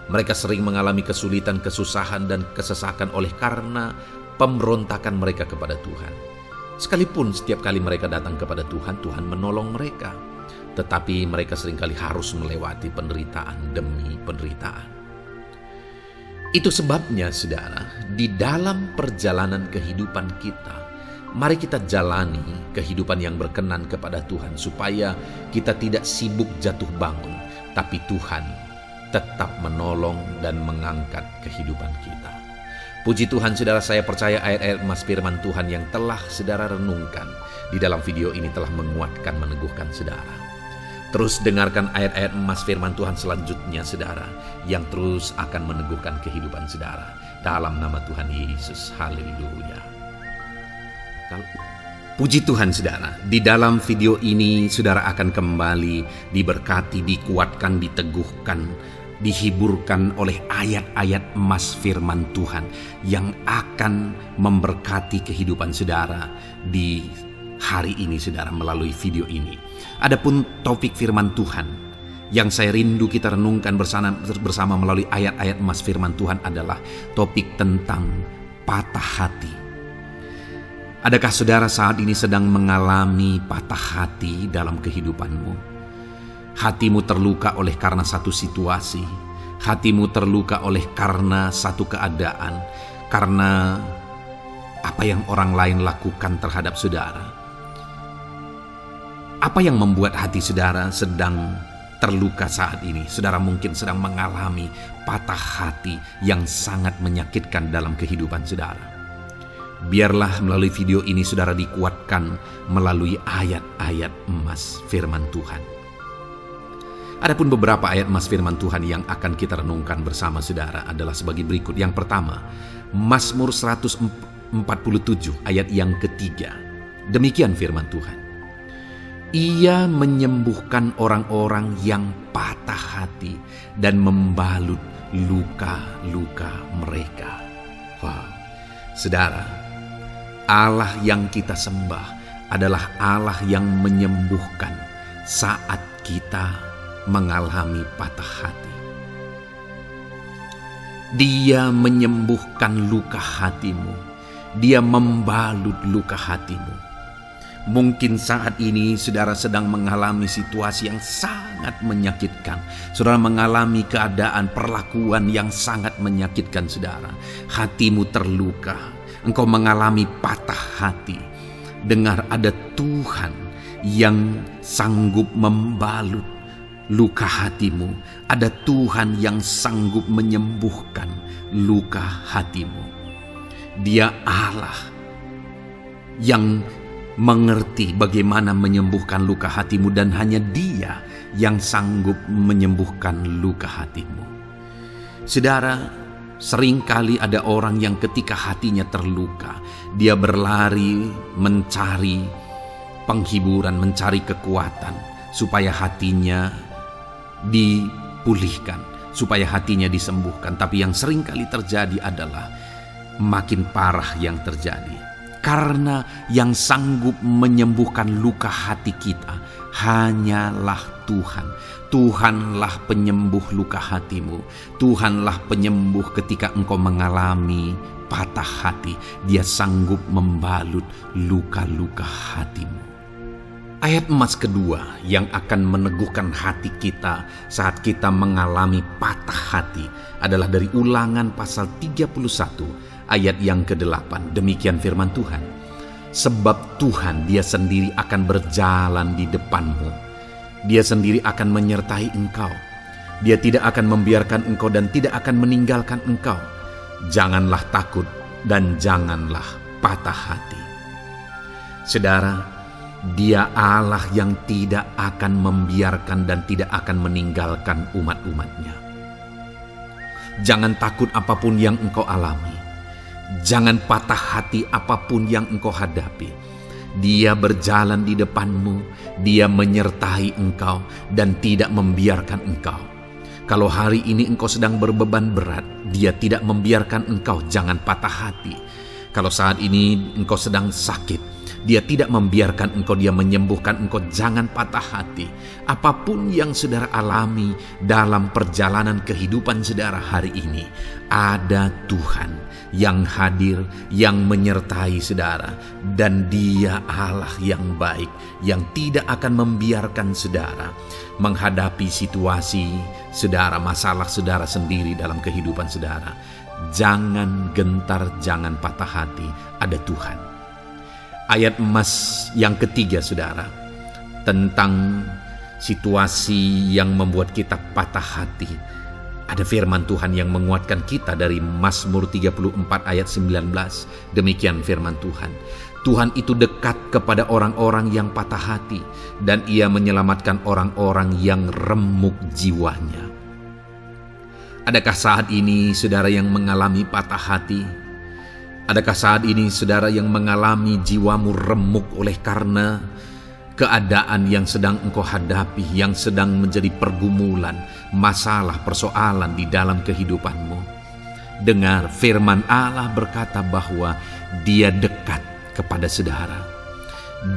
Mereka sering mengalami kesulitan, kesusahan, dan kesesakan oleh karena pemberontakan mereka kepada Tuhan. Sekalipun setiap kali mereka datang kepada Tuhan, Tuhan menolong mereka. Tetapi mereka seringkali harus melewati penderitaan demi penderitaan. Itu sebabnya, saudara, di dalam perjalanan kehidupan kita, mari kita jalani kehidupan yang berkenan kepada Tuhan, supaya kita tidak sibuk jatuh bangun, tapi Tuhan tetap menolong dan mengangkat kehidupan kita. Puji Tuhan, saudara, saya percaya ayat-ayat emas firman Tuhan yang telah saudara renungkan di dalam video ini telah menguatkan, meneguhkan saudara. Terus dengarkan ayat-ayat emas firman Tuhan selanjutnya, saudara, yang terus akan meneguhkan kehidupan saudara. Dalam nama Tuhan Yesus, haleluya. Puji Tuhan, saudara, di dalam video ini saudara akan kembali diberkati, dikuatkan, diteguhkan, dihiburkan oleh ayat-ayat emas firman Tuhan yang akan memberkati kehidupan saudara di hari ini, saudara, melalui video ini. Adapun topik firman Tuhan yang saya rindu kita renungkan bersama melalui ayat-ayat emas firman Tuhan adalah topik tentang patah hati. Adakah saudara saat ini sedang mengalami patah hati dalam kehidupanmu? Hatimu terluka oleh karena satu situasi, hatimu terluka oleh karena satu keadaan, karena apa yang orang lain lakukan terhadap saudara. Apa yang membuat hati saudara sedang terluka saat ini? Saudara mungkin sedang mengalami patah hati yang sangat menyakitkan dalam kehidupan saudara. Biarlah melalui video ini saudara dikuatkan melalui ayat-ayat emas firman Tuhan. Adapun beberapa ayat emas firman Tuhan yang akan kita renungkan bersama saudara adalah sebagai berikut. Yang pertama, Mazmur 147 ayat yang ketiga. Demikian firman Tuhan. Ia menyembuhkan orang-orang yang patah hati dan membalut luka-luka mereka. Wow, saudara, Allah yang kita sembah adalah Allah yang menyembuhkan saat kita mengalami patah hati. Dia menyembuhkan luka hatimu. Dia membalut luka hatimu. Mungkin saat ini saudara sedang mengalami situasi yang sangat menyakitkan. Saudara mengalami keadaan perlakuan yang sangat menyakitkan saudara. Hatimu terluka. Engkau mengalami patah hati. Dengar, ada Tuhan yang sanggup membalut luka hatimu. Ada Tuhan yang sanggup menyembuhkan luka hatimu. Dia Allah yang mengerti bagaimana menyembuhkan luka hatimu, dan hanya Dia yang sanggup menyembuhkan luka hatimu. Saudara, seringkali ada orang yang ketika hatinya terluka, dia berlari mencari penghiburan, mencari kekuatan supaya hatinya dipulihkan, supaya hatinya disembuhkan. Tapi yang seringkali terjadi adalah makin parah yang terjadi. Karena yang sanggup menyembuhkan luka hati kita hanyalah Tuhan. Tuhanlah penyembuh luka hatimu. Tuhanlah penyembuh ketika engkau mengalami patah hati. Dia sanggup membalut luka-luka hatimu. Ayat emas kedua yang akan meneguhkan hati kita saat kita mengalami patah hati adalah dari Ulangan pasal 31 ayat yang ke-8. Demikian firman Tuhan. Sebab Tuhan Dia sendiri akan berjalan di depanmu. Dia sendiri akan menyertai engkau. Dia tidak akan membiarkan engkau dan tidak akan meninggalkan engkau. Janganlah takut dan janganlah patah hati. Saudara, Dia Allah yang tidak akan membiarkan dan tidak akan meninggalkan umat-umatnya. Jangan takut apapun yang engkau alami. Jangan patah hati apapun yang engkau hadapi. Dia berjalan di depanmu. Dia menyertai engkau dan tidak membiarkan engkau. Kalau hari ini engkau sedang berbeban berat, Dia tidak membiarkan engkau. Jangan patah hati. Kalau saat ini engkau sedang sakit, Dia tidak membiarkan engkau, dia menyembuhkan engkau. Jangan patah hati. Apapun yang saudara alami dalam perjalanan kehidupan saudara hari ini, ada Tuhan yang hadir, yang menyertai saudara. Dan Dia Allah yang baik, yang tidak akan membiarkan saudara menghadapi situasi saudara, masalah saudara sendiri dalam kehidupan saudara. Jangan gentar, jangan patah hati, ada Tuhan. Ayat emas yang ketiga saudara, tentang situasi yang membuat kita patah hati. Ada firman Tuhan yang menguatkan kita dari Mazmur 34 ayat 19. Demikian firman Tuhan. Tuhan itu dekat kepada orang-orang yang patah hati, dan Ia menyelamatkan orang-orang yang remuk jiwanya. Adakah saat ini saudara yang mengalami patah hati? Adakah saat ini saudara yang mengalami jiwamu remuk oleh karena keadaan yang sedang engkau hadapi, yang sedang menjadi pergumulan, masalah, persoalan di dalam kehidupanmu? Dengar, firman Allah berkata bahwa Dia dekat kepada saudara.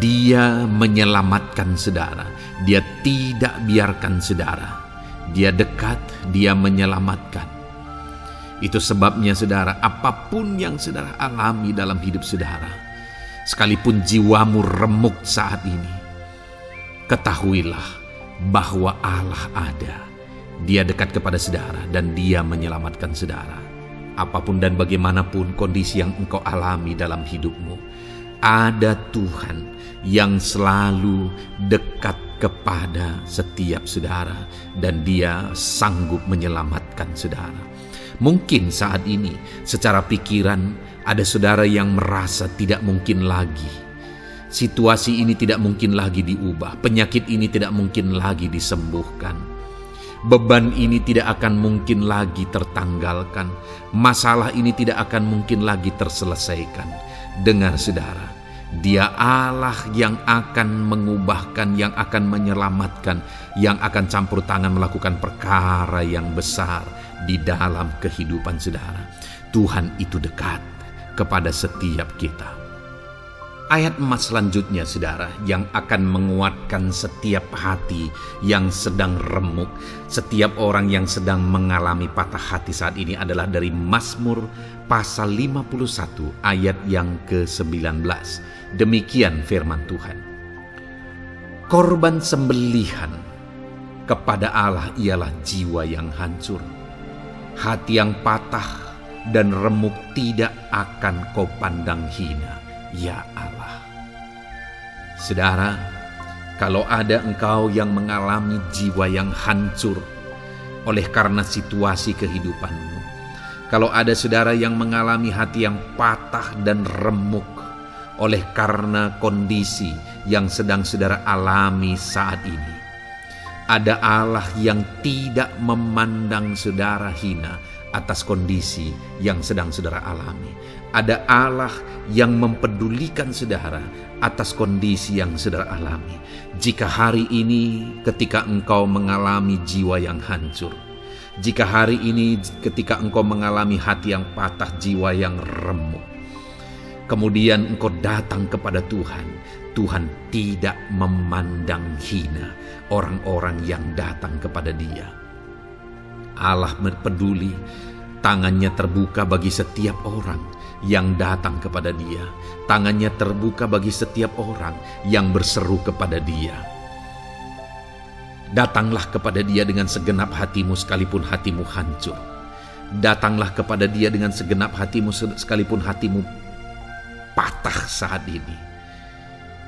Dia menyelamatkan saudara. Dia tidak biarkan saudara. Dia dekat, Dia menyelamatkan. Itu sebabnya saudara, apapun yang saudara alami dalam hidup saudara, sekalipun jiwamu remuk saat ini, ketahuilah bahwa Allah ada. Dia dekat kepada saudara dan Dia menyelamatkan saudara. Apapun dan bagaimanapun kondisi yang engkau alami dalam hidupmu, ada Tuhan yang selalu dekat kepada setiap saudara, dan Dia sanggup menyelamatkan saudara. Mungkin saat ini secara pikiran ada saudara yang merasa tidak mungkin lagi. Situasi ini tidak mungkin lagi diubah. Penyakit ini tidak mungkin lagi disembuhkan. Beban ini tidak akan mungkin lagi tertanggalkan. Masalah ini tidak akan mungkin lagi terselesaikan. Dengar saudara, Dia Allah yang akan mengubahkan, yang akan menyelamatkan, yang akan campur tangan melakukan perkara yang besar di dalam kehidupan saudara. Tuhan itu dekat kepada setiap kita. Ayat emas selanjutnya saudara, yang akan menguatkan setiap hati yang sedang remuk, setiap orang yang sedang mengalami patah hati saat ini adalah dari Mazmur pasal 51 ayat yang ke-19. Demikian firman Tuhan. Korban sembelihan kepada Allah ialah jiwa yang hancur. Hati yang patah dan remuk tidak akan kau pandang hina, ya Allah. Saudara, kalau ada engkau yang mengalami jiwa yang hancur oleh karena situasi kehidupanmu, kalau ada saudara yang mengalami hati yang patah dan remuk oleh karena kondisi yang sedang saudara alami saat ini, ada Allah yang tidak memandang saudara hina atas kondisi yang sedang saudara alami. Ada Allah yang mempedulikan saudara atas kondisi yang saudara alami. Jika hari ini ketika engkau mengalami jiwa yang hancur, jika hari ini ketika engkau mengalami hati yang patah, jiwa yang remuk, kemudian engkau datang kepada Tuhan, Tuhan tidak memandang hina orang-orang yang datang kepada Dia. Allah peduli, tangannya terbuka bagi setiap orang yang datang kepada Dia. Tangannya terbuka bagi setiap orang yang berseru kepada Dia. Datanglah kepada Dia dengan segenap hatimu sekalipun hatimu hancur. Datanglah kepada Dia dengan segenap hatimu sekalipun hatimu patah saat ini,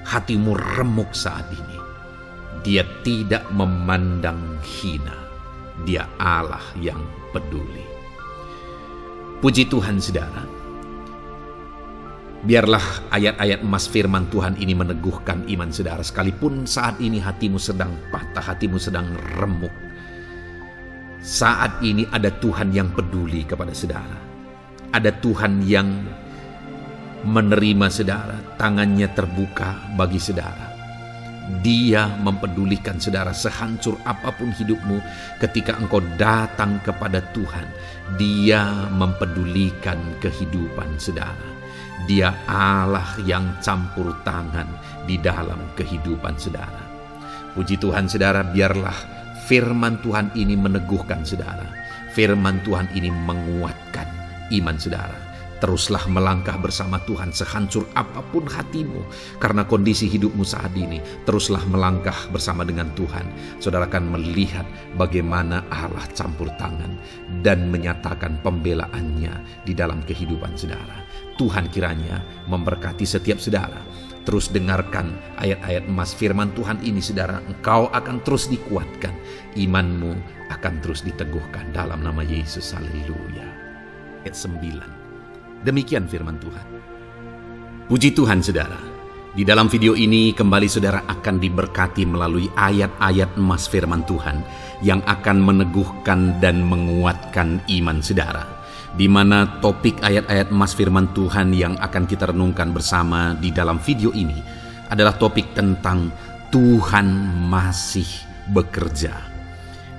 hatimu remuk saat ini. Dia tidak memandang hina. Dia Allah yang peduli. Puji Tuhan saudara. Biarlah ayat-ayat emas firman Tuhan ini meneguhkan iman saudara. Sekalipun saat ini hatimu sedang patah, hatimu sedang remuk, saat ini ada Tuhan yang peduli kepada saudara. Ada Tuhan yang menerima saudara, tangannya terbuka bagi saudara. Dia mempedulikan saudara sehancur apapun hidupmu. Ketika engkau datang kepada Tuhan, Dia mempedulikan kehidupan saudara. Dia Allah yang campur tangan di dalam kehidupan saudara. Puji Tuhan saudara, biarlah firman Tuhan ini meneguhkan saudara. Firman Tuhan ini menguatkan iman saudara. Teruslah melangkah bersama Tuhan sehancur apapun hatimu karena kondisi hidupmu saat ini. Teruslah melangkah bersama dengan Tuhan. Saudara akan melihat bagaimana Allah campur tangan dan menyatakan pembelaannya di dalam kehidupan saudara. Tuhan kiranya memberkati setiap saudara. Terus dengarkan ayat-ayat emas firman Tuhan ini saudara. Engkau akan terus dikuatkan. Imanmu akan terus diteguhkan dalam nama Yesus. Haleluya. Ayat 9. Demikian firman Tuhan. Puji Tuhan saudara. Di dalam video ini kembali saudara akan diberkati melalui ayat-ayat emas firman Tuhan yang akan meneguhkan dan menguatkan iman saudara. Di mana topik ayat-ayat emas firman Tuhan yang akan kita renungkan bersama di dalam video ini adalah topik tentang Tuhan masih bekerja.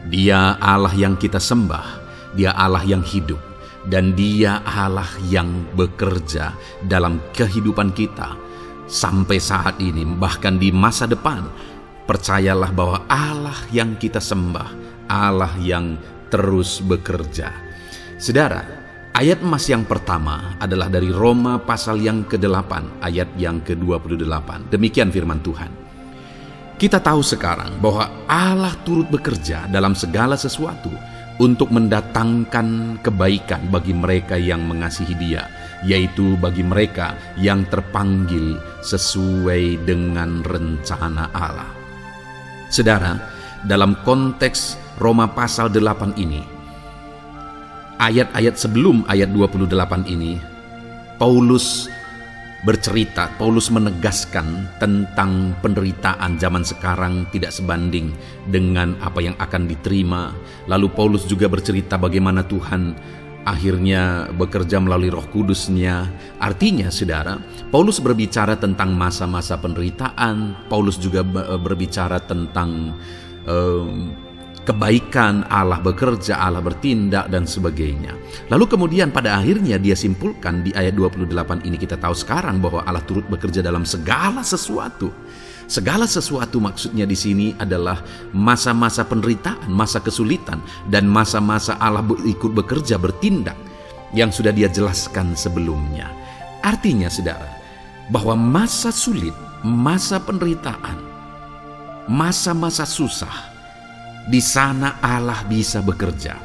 Dia Allah yang kita sembah, Dia Allah yang hidup. Dan Dia Allah yang bekerja dalam kehidupan kita sampai saat ini, bahkan di masa depan. Percayalah bahwa Allah yang kita sembah, Allah yang terus bekerja. Saudara, ayat emas yang pertama adalah dari Roma pasal yang ke-8, ayat yang ke-28. Demikian firman Tuhan. Kita tahu sekarang bahwa Allah turut bekerja dalam segala sesuatu untuk mendatangkan kebaikan bagi mereka yang mengasihi Dia, yaitu bagi mereka yang terpanggil sesuai dengan rencana Allah. Saudara, dalam konteks Roma pasal 8 ini, ayat-ayat sebelum ayat 28 ini, Paulus menegaskan tentang penderitaan zaman sekarang tidak sebanding dengan apa yang akan diterima. Lalu Paulus juga bercerita bagaimana Tuhan akhirnya bekerja melalui Roh Kudus-Nya. Artinya saudara, Paulus berbicara tentang masa-masa penderitaan. Paulus juga berbicara tentang kebaikan, Allah bekerja, Allah bertindak dan sebagainya. Lalu kemudian pada akhirnya dia simpulkan di ayat 28 ini, kita tahu sekarang bahwa Allah turut bekerja dalam segala sesuatu. Segala sesuatu maksudnya di sini adalah masa-masa penderitaan, masa kesulitan, dan masa-masa Allah ikut bekerja, bertindak yang sudah Dia jelaskan sebelumnya. Artinya saudara, bahwa masa sulit, masa penderitaan, masa-masa susah, di sana Allah bisa bekerja.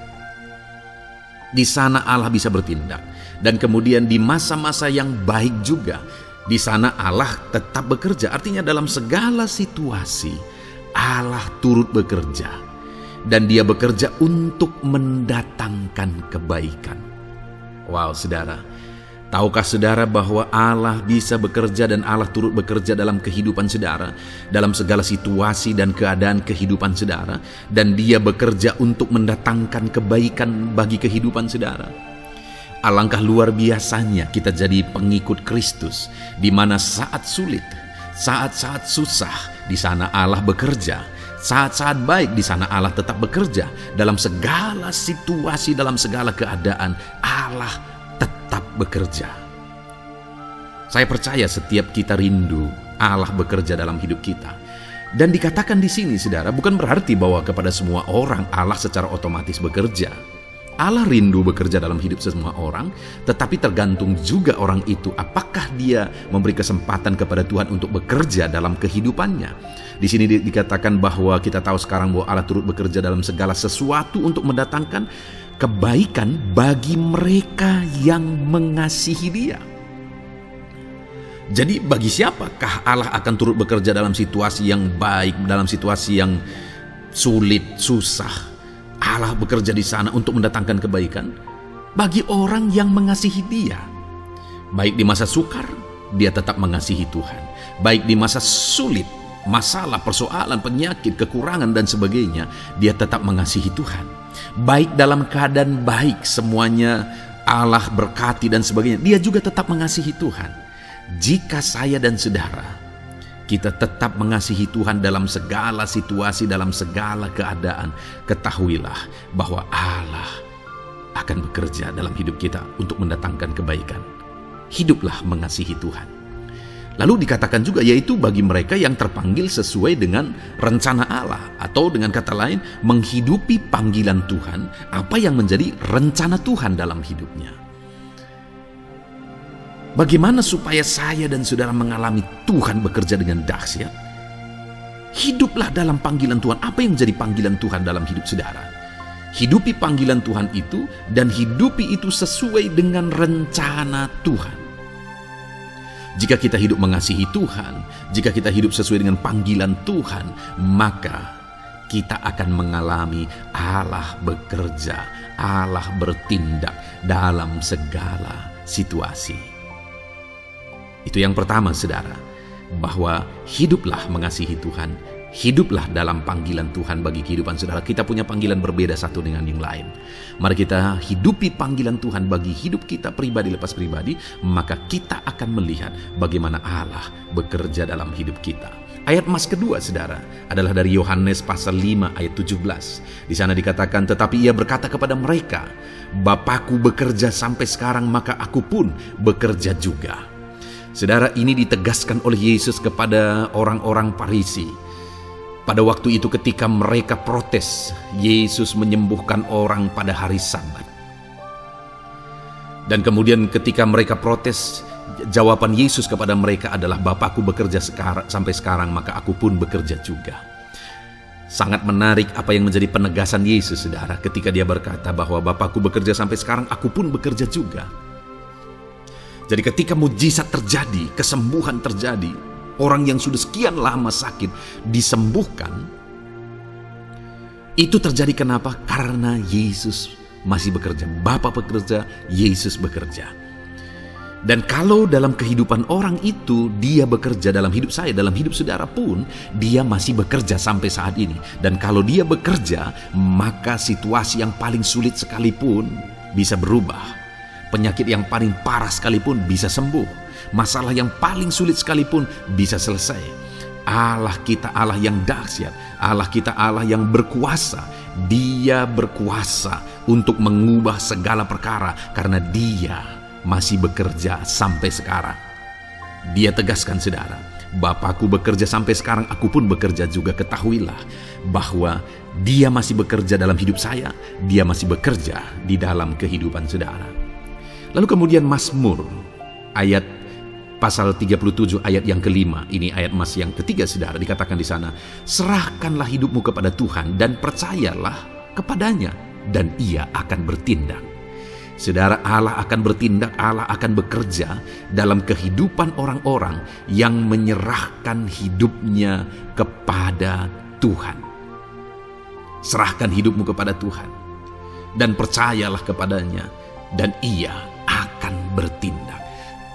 Di sana Allah bisa bertindak. Dan kemudian di masa-masa yang baik juga, di sana Allah tetap bekerja. Artinya dalam segala situasi Allah turut bekerja. Dan Dia bekerja untuk mendatangkan kebaikan. Wow saudara, tahukah saudara bahwa Allah bisa bekerja dan Allah turut bekerja dalam kehidupan saudara, dalam segala situasi dan keadaan kehidupan saudara, dan Dia bekerja untuk mendatangkan kebaikan bagi kehidupan saudara. Alangkah luar biasanya kita jadi pengikut Kristus, di mana saat sulit, saat-saat susah, di sana Allah bekerja. Saat-saat baik, di sana Allah tetap bekerja. Dalam segala situasi, dalam segala keadaan, Allah tetap bekerja. Saya percaya setiap kita rindu Allah bekerja dalam hidup kita. Dan dikatakan di sini saudara, bukan berarti bahwa kepada semua orang Allah secara otomatis bekerja. Allah rindu bekerja dalam hidup semua orang, tetapi tergantung juga orang itu apakah dia memberi kesempatan kepada Tuhan untuk bekerja dalam kehidupannya. Di sini dikatakan bahwa kita tahu sekarang bahwa Allah turut bekerja dalam segala sesuatu untuk mendatangkan kebaikan bagi mereka yang mengasihi Dia. Jadi bagi siapakah Allah akan turut bekerja dalam situasi yang baik, dalam situasi yang sulit, susah? Allah bekerja di sana untuk mendatangkan kebaikan bagi orang yang mengasihi Dia. Baik di masa sukar, dia tetap mengasihi Tuhan. Baik di masa sulit, masalah, persoalan, penyakit, kekurangan dan sebagainya, dia tetap mengasihi Tuhan. Baik dalam keadaan baik, semuanya Allah berkati dan sebagainya, dia juga tetap mengasihi Tuhan. Jika saya dan saudara, kita tetap mengasihi Tuhan dalam segala situasi, dalam segala keadaan, ketahuilah bahwa Allah akan bekerja dalam hidup kita untuk mendatangkan kebaikan. hiduplah mengasihi Tuhan. Lalu dikatakan juga, yaitu bagi mereka yang terpanggil sesuai dengan rencana Allah, atau dengan kata lain, menghidupi panggilan Tuhan, apa yang menjadi rencana Tuhan dalam hidupnya. Bagaimana supaya saya dan saudara mengalami Tuhan bekerja dengan dahsyat? Hiduplah dalam panggilan Tuhan. Apa yang menjadi panggilan Tuhan dalam hidup saudara? Hidupi panggilan Tuhan itu, dan hidupi itu sesuai dengan rencana Tuhan. Jika kita hidup mengasihi Tuhan, jika kita hidup sesuai dengan panggilan Tuhan, maka kita akan mengalami Allah bekerja, Allah bertindak dalam segala situasi. Itu yang pertama, saudara, bahwa hiduplah mengasihi Tuhan, hiduplah dalam panggilan Tuhan bagi kehidupan saudara. Kita punya panggilan berbeda satu dengan yang lain. Mari kita hidupi panggilan Tuhan bagi hidup kita pribadi lepas pribadi, maka kita akan melihat bagaimana Allah bekerja dalam hidup kita. Ayat emas kedua, saudara, adalah dari Yohanes pasal 5 ayat 17. Di sana dikatakan, tetapi ia berkata kepada mereka, Bapakku bekerja sampai sekarang, maka aku pun bekerja juga. Saudara, ini ditegaskan oleh Yesus kepada orang-orang Farisi. Pada waktu itu ketika mereka protes, Yesus menyembuhkan orang pada hari Sabat. Dan kemudian ketika mereka protes, jawaban Yesus kepada mereka adalah, Bapakku bekerja sampai sekarang, maka aku pun bekerja juga. Sangat menarik apa yang menjadi penegasan Yesus, saudara, ketika dia berkata bahwa Bapakku bekerja sampai sekarang, aku pun bekerja juga. Jadi ketika mujizat terjadi, kesembuhan terjadi, orang yang sudah sekian lama sakit disembuhkan, itu terjadi kenapa? Karena Yesus masih bekerja. Bapa bekerja, Yesus bekerja. Dan kalau dalam kehidupan orang itu dia bekerja, dalam hidup saya, dalam hidup saudara pun, dia masih bekerja sampai saat ini. Dan kalau dia bekerja, maka situasi yang paling sulit sekalipun bisa berubah. Penyakit yang paling parah sekalipun bisa sembuh. Masalah yang paling sulit sekalipun bisa selesai. Allah kita Allah yang dahsyat, Allah kita Allah yang berkuasa. Dia berkuasa untuk mengubah segala perkara karena Dia masih bekerja sampai sekarang. Dia tegaskan, saudara, Bapakku bekerja sampai sekarang, aku pun bekerja juga. Ketahuilah bahwa Dia masih bekerja dalam hidup saya, Dia masih bekerja di dalam kehidupan saudara. Lalu kemudian Mazmur ayat pasal 37 ayat yang kelima, ini ayat emas yang ketiga, saudara, dikatakan di sana, serahkanlah hidupmu kepada Tuhan dan percayalah kepadanya, dan Ia akan bertindak. Saudara, Allah akan bertindak, Allah akan bekerja dalam kehidupan orang-orang yang menyerahkan hidupnya kepada Tuhan. Serahkan hidupmu kepada Tuhan dan percayalah kepadanya, dan Ia akan bertindak.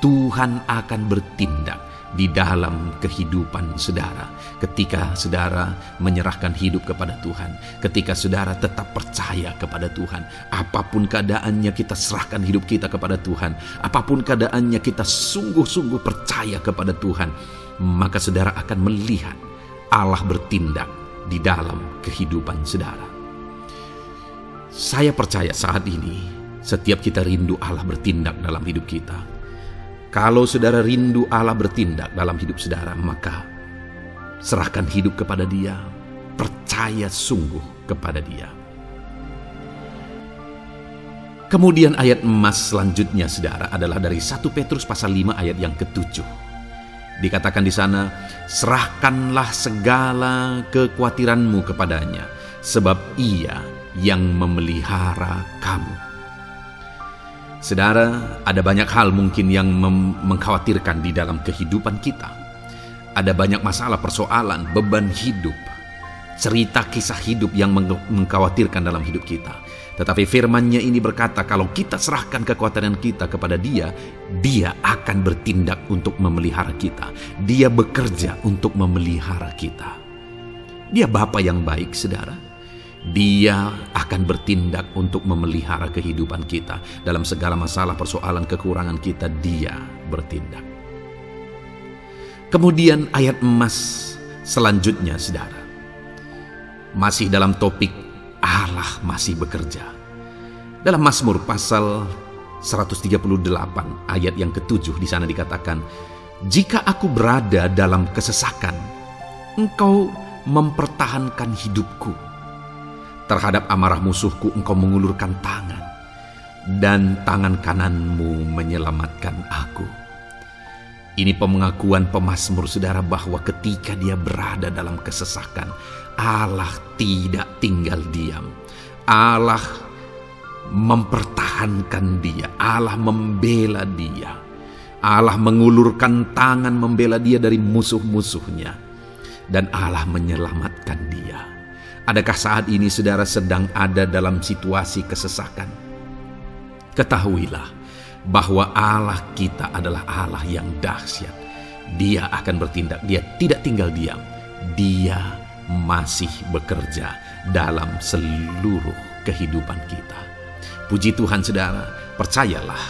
Tuhan akan bertindak di dalam kehidupan saudara ketika saudara menyerahkan hidup kepada Tuhan, ketika saudara tetap percaya kepada Tuhan. Apapun keadaannya, kita serahkan hidup kita kepada Tuhan. Apapun keadaannya, kita sungguh-sungguh percaya kepada Tuhan, maka saudara akan melihat Allah bertindak di dalam kehidupan saudara. Saya percaya saat ini setiap kita rindu Allah bertindak dalam hidup kita. Kalau saudara rindu Allah bertindak dalam hidup saudara, maka serahkan hidup kepada Dia, percaya sungguh kepada Dia. Kemudian ayat emas selanjutnya, saudara, adalah dari 1 Petrus pasal 5 ayat yang ke-7. Dikatakan di sana, serahkanlah segala kekhawatiranmu kepadanya, sebab Ia yang memelihara kamu. Saudara, ada banyak hal mungkin yang mengkhawatirkan di dalam kehidupan kita. Ada banyak masalah, persoalan, beban hidup, cerita kisah hidup yang mengkhawatirkan dalam hidup kita. Tetapi firman-Nya ini berkata, kalau kita serahkan kekhawatiran kita kepada Dia, Dia akan bertindak untuk memelihara kita. Dia bekerja untuk memelihara kita. Dia Bapa yang baik, saudara. Dia akan bertindak untuk memelihara kehidupan kita. Dalam segala masalah, persoalan, kekurangan kita, Dia bertindak. Kemudian ayat emas selanjutnya, saudara, masih dalam topik Allah masih bekerja. Dalam Mazmur pasal 138 ayat yang ke-7 di sana dikatakan, "Jika aku berada dalam kesesakan, engkau mempertahankan hidupku. Terhadap amarah musuhku engkau mengulurkan tangan, dan tangan kananmu menyelamatkan aku." Ini pengakuan pemazmur, saudara, bahwa ketika dia berada dalam kesesakan, Allah tidak tinggal diam. Allah mempertahankan dia, Allah membela dia, Allah mengulurkan tangan membela dia dari musuh-musuhnya, dan Allah menyelamatkan dia. Adakah saat ini saudara sedang ada dalam situasi kesesakan? Ketahuilah bahwa Allah kita adalah Allah yang dahsyat. Dia akan bertindak, dia tidak tinggal diam, dia masih bekerja dalam seluruh kehidupan kita. Puji Tuhan saudara, percayalah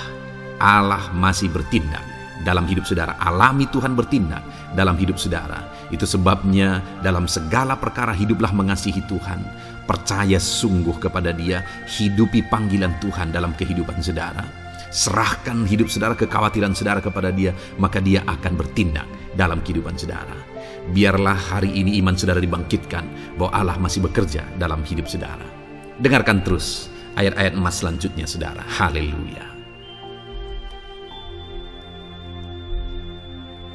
Allah masih bertindak dalam hidup saudara. Alami Tuhan bertindak dalam hidup saudara. Itu sebabnya dalam segala perkara hiduplah mengasihi Tuhan. Percaya sungguh kepada Dia, hidupi panggilan Tuhan dalam kehidupan saudara. Serahkan hidup saudara, kekhawatiran saudara kepada Dia, maka Dia akan bertindak dalam kehidupan saudara. Biarlah hari ini iman saudara dibangkitkan bahwa Allah masih bekerja dalam hidup saudara. Dengarkan terus ayat-ayat emas selanjutnya saudara. Haleluya.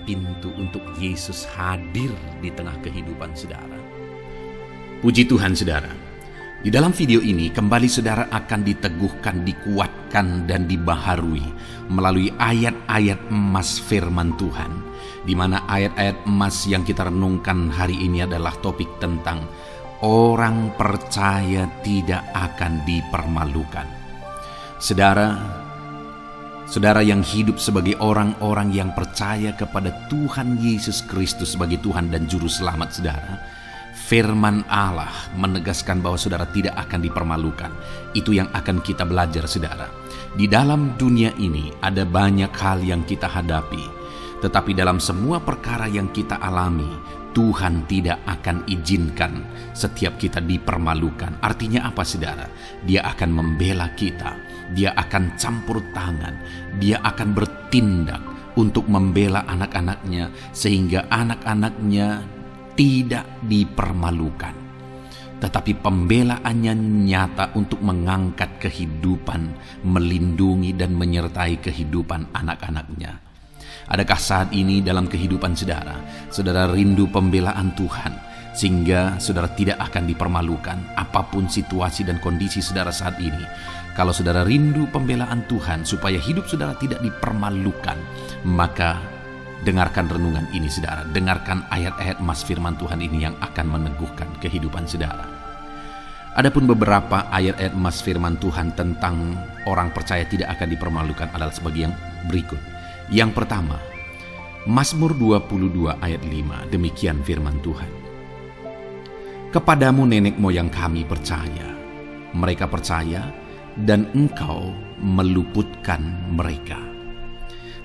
Pintu untuk Yesus hadir di tengah kehidupan saudara. Puji Tuhan saudara. Di dalam video ini kembali saudara akan diteguhkan, dikuatkan, dan dibaharui melalui ayat-ayat emas firman Tuhan, di mana ayat-ayat emas yang kita renungkan hari ini adalah topik tentang orang percaya tidak akan dipermalukan. Saudara yang hidup sebagai orang-orang yang percaya kepada Tuhan Yesus Kristus sebagai Tuhan dan Juru Selamat saudara, firman Allah menegaskan bahwa saudara tidak akan dipermalukan. Itu yang akan kita belajar saudara. Di dalam dunia ini ada banyak hal yang kita hadapi, tetapi dalam semua perkara yang kita alami, Tuhan tidak akan izinkan setiap kita dipermalukan. Artinya apa saudara? Dia akan membela kita, Dia akan campur tangan, Dia akan bertindak untuk membela anak-anaknya, sehingga anak-anaknya tidak dipermalukan. Tetapi pembelaannya nyata untuk mengangkat kehidupan, melindungi dan menyertai kehidupan anak-anaknya. Adakah saat ini dalam kehidupan saudara rindu pembelaan Tuhan, sehingga saudara tidak akan dipermalukan apapun situasi dan kondisi saudara saat ini? Kalau saudara rindu pembelaan Tuhan supaya hidup saudara tidak dipermalukan, maka dengarkan renungan ini saudara. Dengarkan ayat-ayat emas firman Tuhan ini yang akan meneguhkan kehidupan saudara. Adapun beberapa ayat-ayat emas firman Tuhan tentang orang percaya tidak akan dipermalukan adalah sebagai yang berikut. Yang pertama, Mazmur 22 ayat 5, demikian firman Tuhan. "Kepadamu nenek moyang kami percaya, mereka percaya, dan Engkau meluputkan mereka."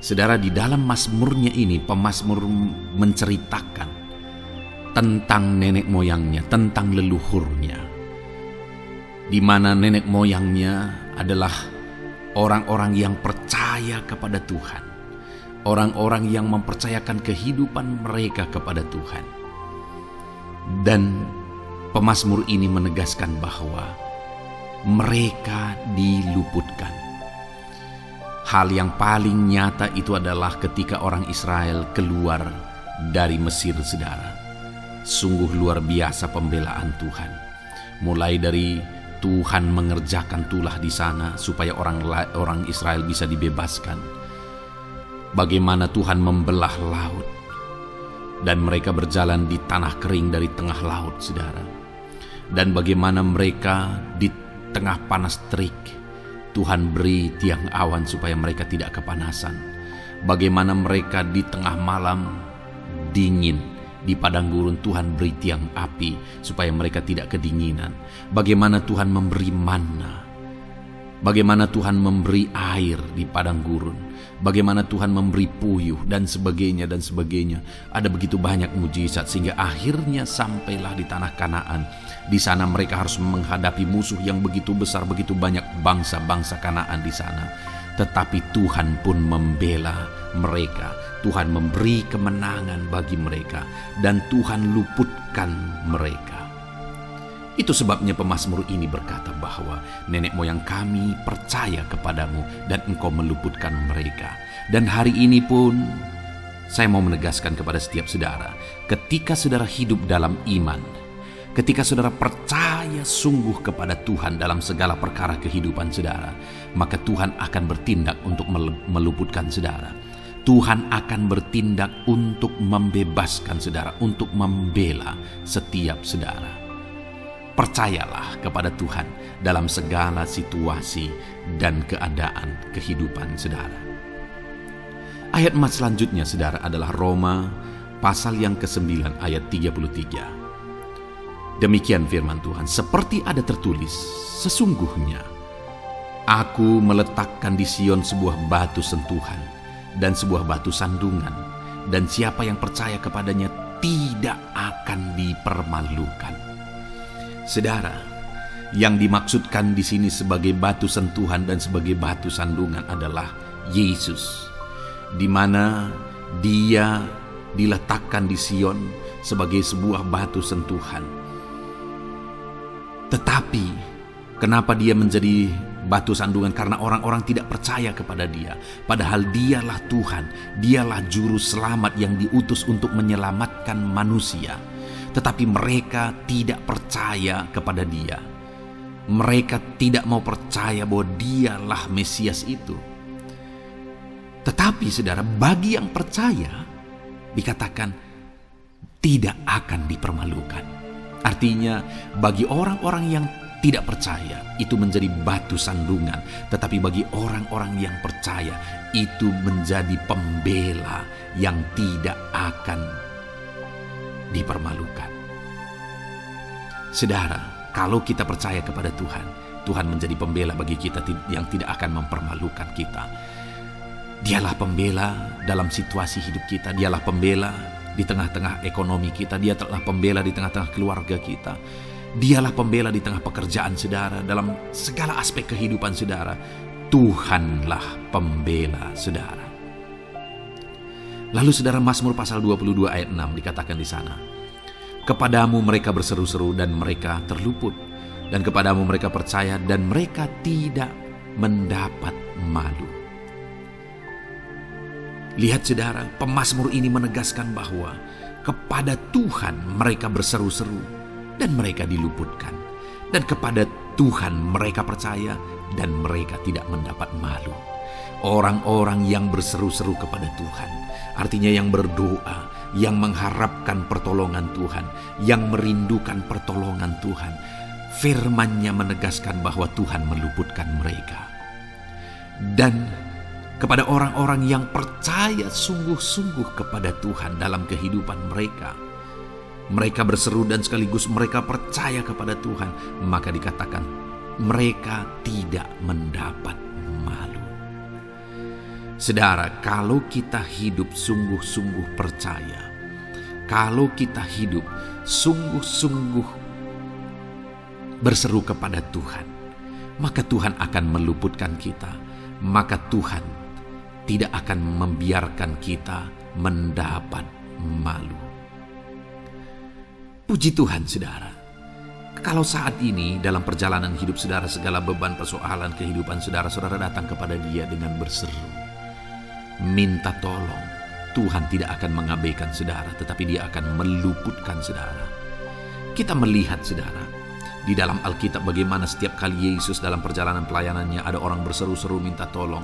Saudara, di dalam mazmurnya ini, pemazmur menceritakan tentang nenek moyangnya, tentang leluhurnya, di mana nenek moyangnya adalah orang-orang yang percaya kepada Tuhan, orang-orang yang mempercayakan kehidupan mereka kepada Tuhan. Dan pemazmur ini menegaskan bahwa mereka diluputkan. Hal yang paling nyata itu adalah ketika orang Israel keluar dari Mesir saudara. Sungguh luar biasa pembelaan Tuhan. Mulai dari Tuhan mengerjakan tulah di sana supaya orang Israel bisa dibebaskan. Bagaimana Tuhan membelah laut dan mereka berjalan di tanah kering dari tengah laut saudara. Dan bagaimana mereka di tengah panas terik, Tuhan beri tiang awan supaya mereka tidak kepanasan. Bagaimana mereka di tengah malam dingin, di padang gurun Tuhan beri tiang api supaya mereka tidak kedinginan. Bagaimana Tuhan memberi manna, bagaimana Tuhan memberi air di padang gurun, bagaimana Tuhan memberi puyuh dan sebagainya dan sebagainya. Ada begitu banyak mujizat sehingga akhirnya sampailah di tanah Kanaan. Di sana mereka harus menghadapi musuh yang begitu besar, begitu banyak bangsa-bangsa Kanaan di sana. tetapi Tuhan pun membela mereka. Tuhan memberi kemenangan bagi mereka, dan Tuhan luputkan mereka. Itu sebabnya pemazmur ini berkata bahwa nenek moyang kami percaya kepadamu dan engkau meluputkan mereka. Dan hari ini pun saya mau menegaskan kepada setiap saudara, ketika saudara hidup dalam iman, ketika saudara percaya sungguh kepada Tuhan dalam segala perkara kehidupan saudara, maka Tuhan akan bertindak untuk meluputkan saudara. Tuhan akan bertindak untuk membebaskan saudara, untuk membela setiap saudara. Percayalah kepada Tuhan dalam segala situasi dan keadaan kehidupan saudara. Ayat emas selanjutnya saudara adalah Roma pasal yang ke-9 ayat 33. Demikian firman Tuhan, seperti ada tertulis, sesungguhnya aku meletakkan di Sion sebuah batu sentuhan dan sebuah batu sandungan, dan siapa yang percaya kepadanya tidak akan dipermalukan. Saudara, yang dimaksudkan di sini sebagai batu sentuhan dan sebagai batu sandungan adalah Yesus, di mana Dia diletakkan di Sion sebagai sebuah batu sentuhan. Tetapi kenapa Dia menjadi batu sandungan? Karena orang-orang tidak percaya kepada Dia. Padahal Dialah Tuhan, Dialah juru selamat yang diutus untuk menyelamatkan manusia. Tetapi mereka tidak percaya kepada Dia. Mereka tidak mau percaya bahwa Dialah Mesias itu. Tetapi saudara, bagi yang percaya dikatakan tidak akan dipermalukan. Artinya bagi orang-orang yang tidak percaya itu menjadi batu sandungan, tetapi bagi orang-orang yang percaya itu menjadi pembela yang tidak akan dipermalukan. Saudara, kalau kita percaya kepada Tuhan, Tuhan menjadi pembela bagi kita yang tidak akan mempermalukan kita. Dialah pembela dalam situasi hidup kita, Dialah pembela di tengah-tengah ekonomi kita, Dialah pembela di tengah-tengah keluarga kita, Dialah pembela di tengah pekerjaan saudara, dalam segala aspek kehidupan saudara. Tuhanlah pembela saudara. Lalu saudara, Mazmur pasal 22 ayat 6 dikatakan di sana, kepadamu mereka berseru-seru dan mereka terluput, dan kepadamu mereka percaya dan mereka tidak mendapat malu. Lihat saudara, pemazmur ini menegaskan bahwa kepada Tuhan mereka berseru-seru dan mereka diluputkan, dan kepada Tuhan mereka percaya dan mereka tidak mendapat malu. Orang-orang yang berseru-seru kepada Tuhan, artinya yang berdoa, yang mengharapkan pertolongan Tuhan, yang merindukan pertolongan Tuhan, firman-Nya menegaskan bahwa Tuhan meluputkan mereka. Dan kepada orang-orang yang percaya sungguh-sungguh kepada Tuhan dalam kehidupan mereka, mereka berseru dan sekaligus mereka percaya kepada Tuhan, maka dikatakan mereka tidak mendapat malu. Saudara, kalau kita hidup sungguh-sungguh percaya, kalau kita hidup sungguh-sungguh berseru kepada Tuhan, maka Tuhan akan meluputkan kita, maka Tuhan tidak akan membiarkan kita mendapat malu. Puji Tuhan saudara, kalau saat ini dalam perjalanan hidup saudara segala beban persoalan kehidupan saudara datang kepada Dia dengan berseru, minta tolong, Tuhan tidak akan mengabaikan saudara, tetapi Dia akan meluputkan saudara. Kita melihat saudara, di dalam Alkitab bagaimana setiap kali Yesus dalam perjalanan pelayanannya ada orang berseru-seru minta tolong,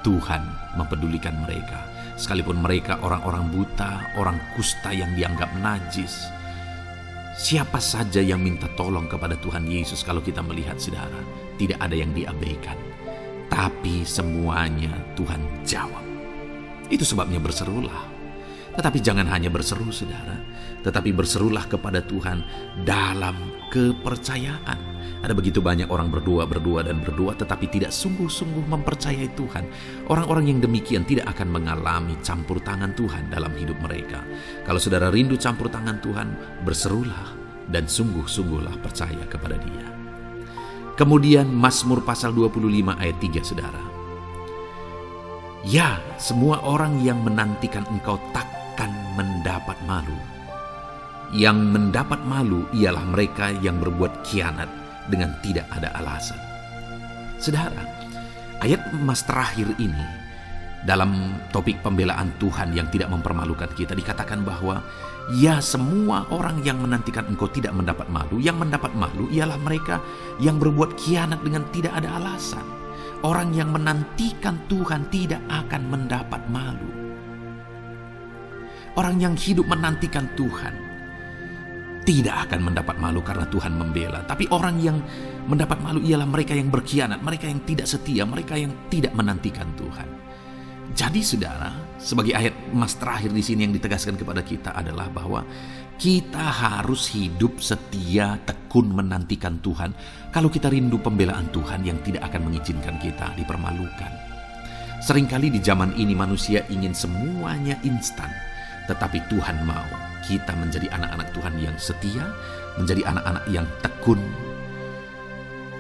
Tuhan mempedulikan mereka. Sekalipun mereka orang-orang buta, orang kusta yang dianggap najis, siapa saja yang minta tolong kepada Tuhan Yesus, kalau kita melihat saudara, tidak ada yang diabaikan, tapi semuanya Tuhan jawab. Itu sebabnya berserulah. Tetapi jangan hanya berseru saudara, tetapi berserulah kepada Tuhan dalam kepercayaan. Ada begitu banyak orang berdoa tetapi tidak sungguh-sungguh mempercayai Tuhan. Orang-orang yang demikian tidak akan mengalami campur tangan Tuhan dalam hidup mereka. Kalau saudara rindu campur tangan Tuhan, berserulah dan sungguh-sungguhlah percaya kepada Dia. Kemudian Mazmur pasal 25 ayat 3 saudara. Ya, semua orang yang menantikan engkau takkan mendapat malu. Yang mendapat malu ialah mereka yang berbuat khianat dengan tidak ada alasan. Saudara, ayat emas terakhir ini dalam topik pembelaan Tuhan yang tidak mempermalukan kita dikatakan bahwa ya, semua orang yang menantikan engkau tidak mendapat malu. Yang mendapat malu ialah mereka yang berbuat khianat dengan tidak ada alasan. Orang yang menantikan Tuhan tidak akan mendapat malu. Orang yang hidup menantikan Tuhan tidak akan mendapat malu karena Tuhan membela. Tapi orang yang mendapat malu ialah mereka yang berkhianat, mereka yang tidak setia, mereka yang tidak menantikan Tuhan. Jadi saudara, sebagai ayat emas terakhir di sini yang ditegaskan kepada kita adalah bahwa kita harus hidup setia, tekun menantikan Tuhan. Kalau kita rindu pembelaan Tuhan yang tidak akan mengizinkan kita dipermalukan. Seringkali di zaman ini manusia ingin semuanya instan. Tetapi Tuhan mau kita menjadi anak-anak Tuhan yang setia, menjadi anak-anak yang tekun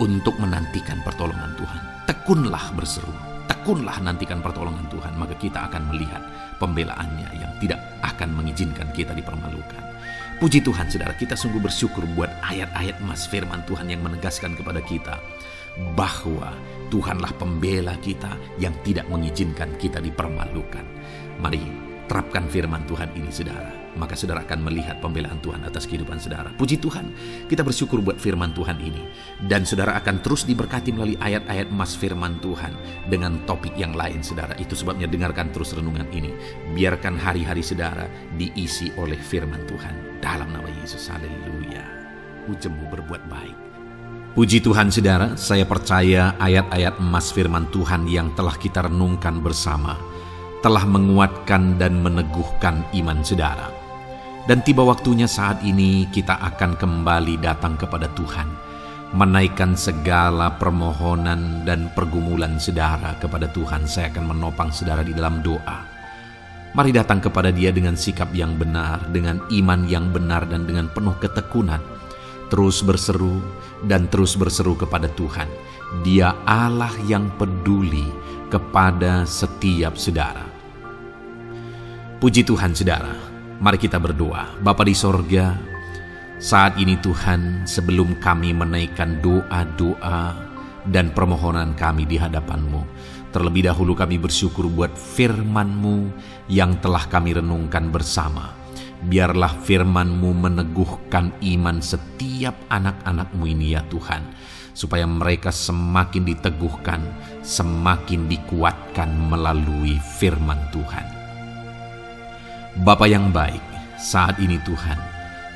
untuk menantikan pertolongan Tuhan. Tekunlah berseru, tekunlah nantikan pertolongan Tuhan, maka kita akan melihat pembelaannya yang tidak akan mengizinkan kita dipermalukan. Puji Tuhan saudara, kita sungguh bersyukur buat ayat-ayat emas firman Tuhan yang menegaskan kepada kita bahwa Tuhanlah pembela kita yang tidak mengizinkan kita dipermalukan. Mari terapkan firman Tuhan ini saudara, maka saudara akan melihat pembelaan Tuhan atas kehidupan saudara. Puji Tuhan, kita bersyukur buat firman Tuhan ini. Dan saudara akan terus diberkati melalui ayat-ayat emas firman Tuhan dengan topik yang lain saudara. Itu sebabnya dengarkan terus renungan ini. Biarkan hari-hari saudara diisi oleh firman Tuhan. Dalam nama Yesus, haleluya. Ujungmu berbuat baik. Puji Tuhan saudara, saya percaya ayat-ayat emas firman Tuhan yang telah kita renungkan bersama telah menguatkan dan meneguhkan iman saudara. Dan tiba waktunya saat ini kita akan kembali datang kepada Tuhan, menaikkan segala permohonan dan pergumulan saudara kepada Tuhan. Saya akan menopang saudara di dalam doa. Mari datang kepada Dia dengan sikap yang benar, dengan iman yang benar, dan dengan penuh ketekunan. Terus berseru dan terus berseru kepada Tuhan. Dia Allah yang peduli kepada setiap saudara. Puji Tuhan saudara, mari kita berdoa. Bapa di sorga, saat ini Tuhan, sebelum kami menaikkan doa-doa dan permohonan kami di hadapan-Mu, terlebih dahulu kami bersyukur buat firman-Mu yang telah kami renungkan bersama. Biarlah firman-Mu meneguhkan iman setiap anak-anak-Mu ini ya Tuhan, supaya mereka semakin diteguhkan, semakin dikuatkan melalui firman Tuhan. Bapa yang baik, saat ini Tuhan,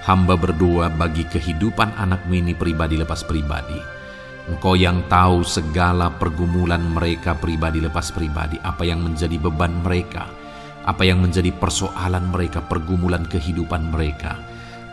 hamba berdoa bagi kehidupan anak-Mu ini pribadi lepas pribadi. Engkau yang tahu segala pergumulan mereka pribadi lepas pribadi, apa yang menjadi beban mereka, apa yang menjadi persoalan mereka, pergumulan kehidupan mereka.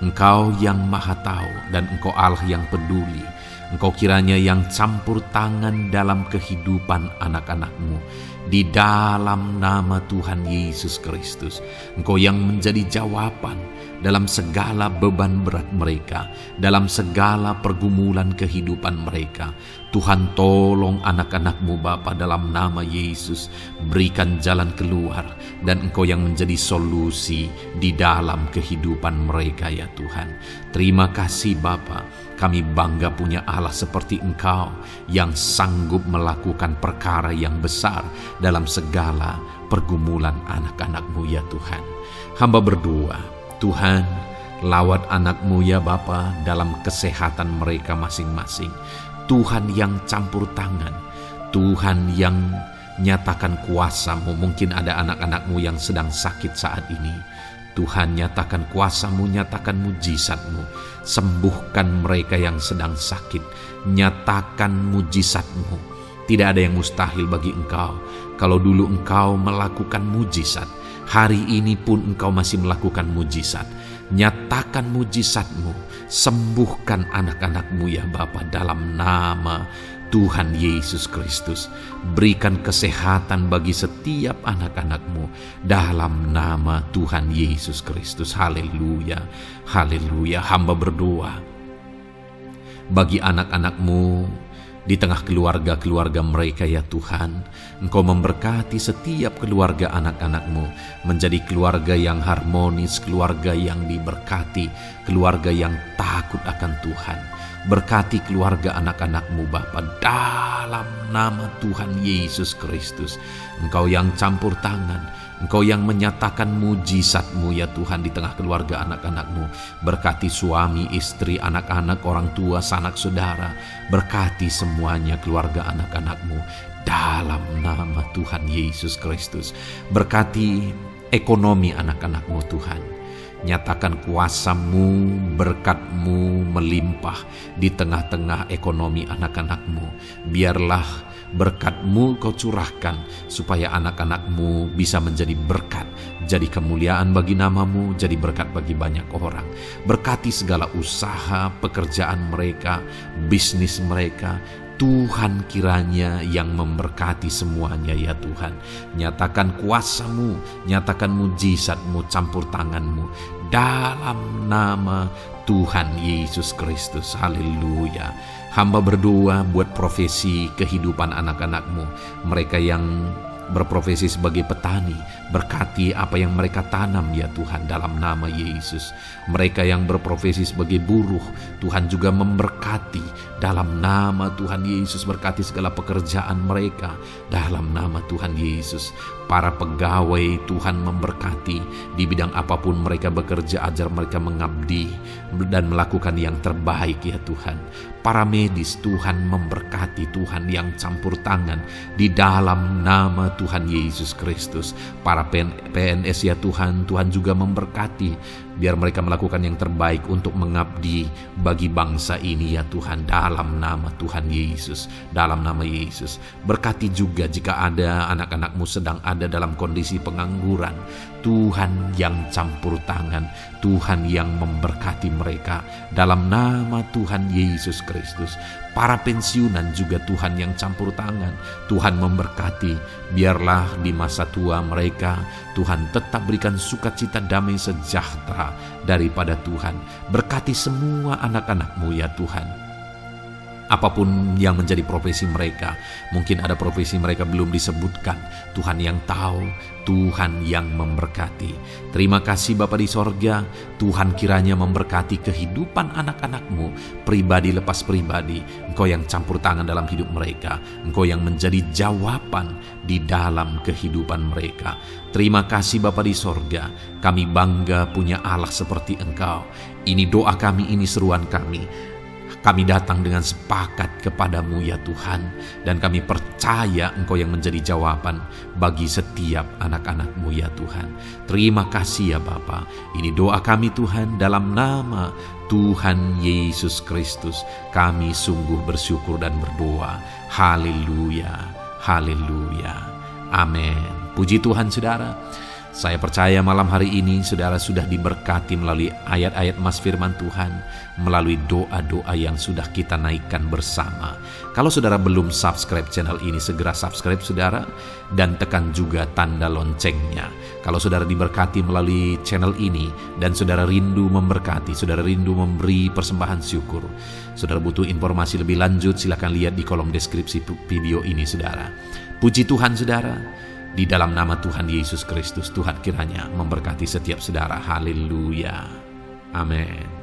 Engkau yang maha tahu dan Engkau Allah yang peduli. Engkau kiranya yang campur tangan dalam kehidupan anak-anak-Mu. Di dalam nama Tuhan Yesus Kristus, Engkau yang menjadi jawaban dalam segala beban berat mereka, dalam segala pergumulan kehidupan mereka. Tuhan tolong anak-anak-Mu Bapa dalam nama Yesus, berikan jalan keluar, dan Engkau yang menjadi solusi di dalam kehidupan mereka ya Tuhan. Terima kasih Bapa, kami bangga punya Allah seperti Engkau yang sanggup melakukan perkara yang besar dalam segala pergumulan anak-anak-Mu ya Tuhan. Hamba berdoa, Tuhan, lawat anak-Mu ya Bapa dalam kesehatan mereka masing-masing. Tuhan yang campur tangan, Tuhan yang nyatakan kuasa-Mu. Mungkin ada anak-anak-Mu yang sedang sakit saat ini. Tuhan, nyatakan kuasa-Mu, nyatakan mujizat-Mu. Sembuhkan mereka yang sedang sakit. Nyatakan mujizat-Mu. Tidak ada yang mustahil bagi Engkau. Kalau dulu Engkau melakukan mujizat, hari ini pun Engkau masih melakukan mujizat. Nyatakan mujizat-Mu, sembuhkan anak-anak-Mu ya Bapa dalam nama Tuhan Yesus Kristus. Berikan kesehatan bagi setiap anak-anak-Mu dalam nama Tuhan Yesus Kristus. Haleluya, haleluya. Hamba berdoa bagi anak-anak-Mu di tengah keluarga-keluarga mereka ya Tuhan. Engkau memberkati setiap keluarga anak-anak-Mu menjadi keluarga yang harmonis, keluarga yang diberkati, keluarga yang takut akan Tuhan. Berkati keluarga anak-anak-Mu Bapa dalam nama Tuhan Yesus Kristus. Engkau yang campur tangan, Engkau yang menyatakan mujizat-Mu ya Tuhan di tengah keluarga anak-anak-Mu. Berkati suami, istri, anak-anak, orang tua, sanak saudara. Berkati semuanya keluarga anak-anak-Mu dalam nama Tuhan Yesus Kristus. Berkati ekonomi anak-anak-Mu Tuhan. Nyatakan kuasa-Mu, berkat-Mu melimpah di tengah-tengah ekonomi anak-anak-Mu. Biarlah berkat-Mu Kau curahkan supaya anak-anak-Mu bisa menjadi berkat, jadi kemuliaan bagi nama-Mu, jadi berkat bagi banyak orang. Berkati segala usaha, pekerjaan mereka, bisnis mereka. Tuhan kiranya yang memberkati semuanya ya Tuhan. Nyatakan kuasa-Mu, nyatakan mujizat-Mu, campur tangan-Mu dalam nama Tuhan Yesus Kristus. Haleluya. Hamba berdoa buat profesi kehidupan anak-anak-Mu, mereka yang berprofesi sebagai petani, berkati apa yang mereka tanam ya Tuhan dalam nama Yesus. Mereka yang berprofesi sebagai buruh, Tuhan juga memberkati dalam nama Tuhan Yesus. Berkati segala pekerjaan mereka dalam nama Tuhan Yesus. Para pegawai Tuhan memberkati di bidang apapun mereka bekerja, ajar mereka mengabdi dan melakukan yang terbaik ya Tuhan. Para medis Tuhan memberkati, Tuhan yang campur tangan di dalam nama Tuhan Yesus Kristus. Para PNS ya Tuhan, Tuhan juga memberkati, biar mereka melakukan yang terbaik untuk mengabdi bagi bangsa ini ya Tuhan dalam nama Tuhan Yesus. Dalam nama Yesus. Berkati juga jika ada anak-anak-Mu sedang ada dalam kondisi pengangguran, Tuhan yang campur tangan, Tuhan yang memberkati mereka dalam nama Tuhan Yesus Kristus. Para pensiunan juga Tuhan yang campur tangan, Tuhan memberkati, biarlah di masa tua mereka Tuhan tetap berikan sukacita, damai, sejahtera daripada Tuhan. Berkati semua anak-anak-Mu ya Tuhan. Apapun yang menjadi profesi mereka, mungkin ada profesi mereka belum disebutkan, Tuhan yang tahu, Tuhan yang memberkati. Terima kasih Bapa di sorga, Tuhan kiranya memberkati kehidupan anak-anak-Mu, pribadi lepas pribadi. Engkau yang campur tangan dalam hidup mereka, Engkau yang menjadi jawaban di dalam kehidupan mereka. Terima kasih Bapa di sorga, kami bangga punya Allah seperti Engkau. Ini doa kami, ini seruan kami. Kami datang dengan sepakat kepadamu ya Tuhan, dan kami percaya Engkau yang menjadi jawaban bagi setiap anak-anak-Mu ya Tuhan. Terima kasih ya Bapa. Ini doa kami Tuhan dalam nama Tuhan Yesus Kristus. Kami sungguh bersyukur dan berdoa. Haleluya, haleluya, amin. Puji Tuhan saudara. Saya percaya malam hari ini saudara sudah diberkati melalui ayat-ayat mas firman Tuhan, melalui doa-doa yang sudah kita naikkan bersama. Kalau saudara belum subscribe channel ini, segera subscribe saudara, dan tekan juga tanda loncengnya. Kalau saudara diberkati melalui channel ini dan saudara rindu memberkati, saudara rindu memberi persembahan syukur, saudara butuh informasi lebih lanjut, silakan lihat di kolom deskripsi video ini saudara. Puji Tuhan saudara. Di dalam nama Tuhan Yesus Kristus, Tuhan kiranya memberkati setiap saudara. Haleluya. Amin.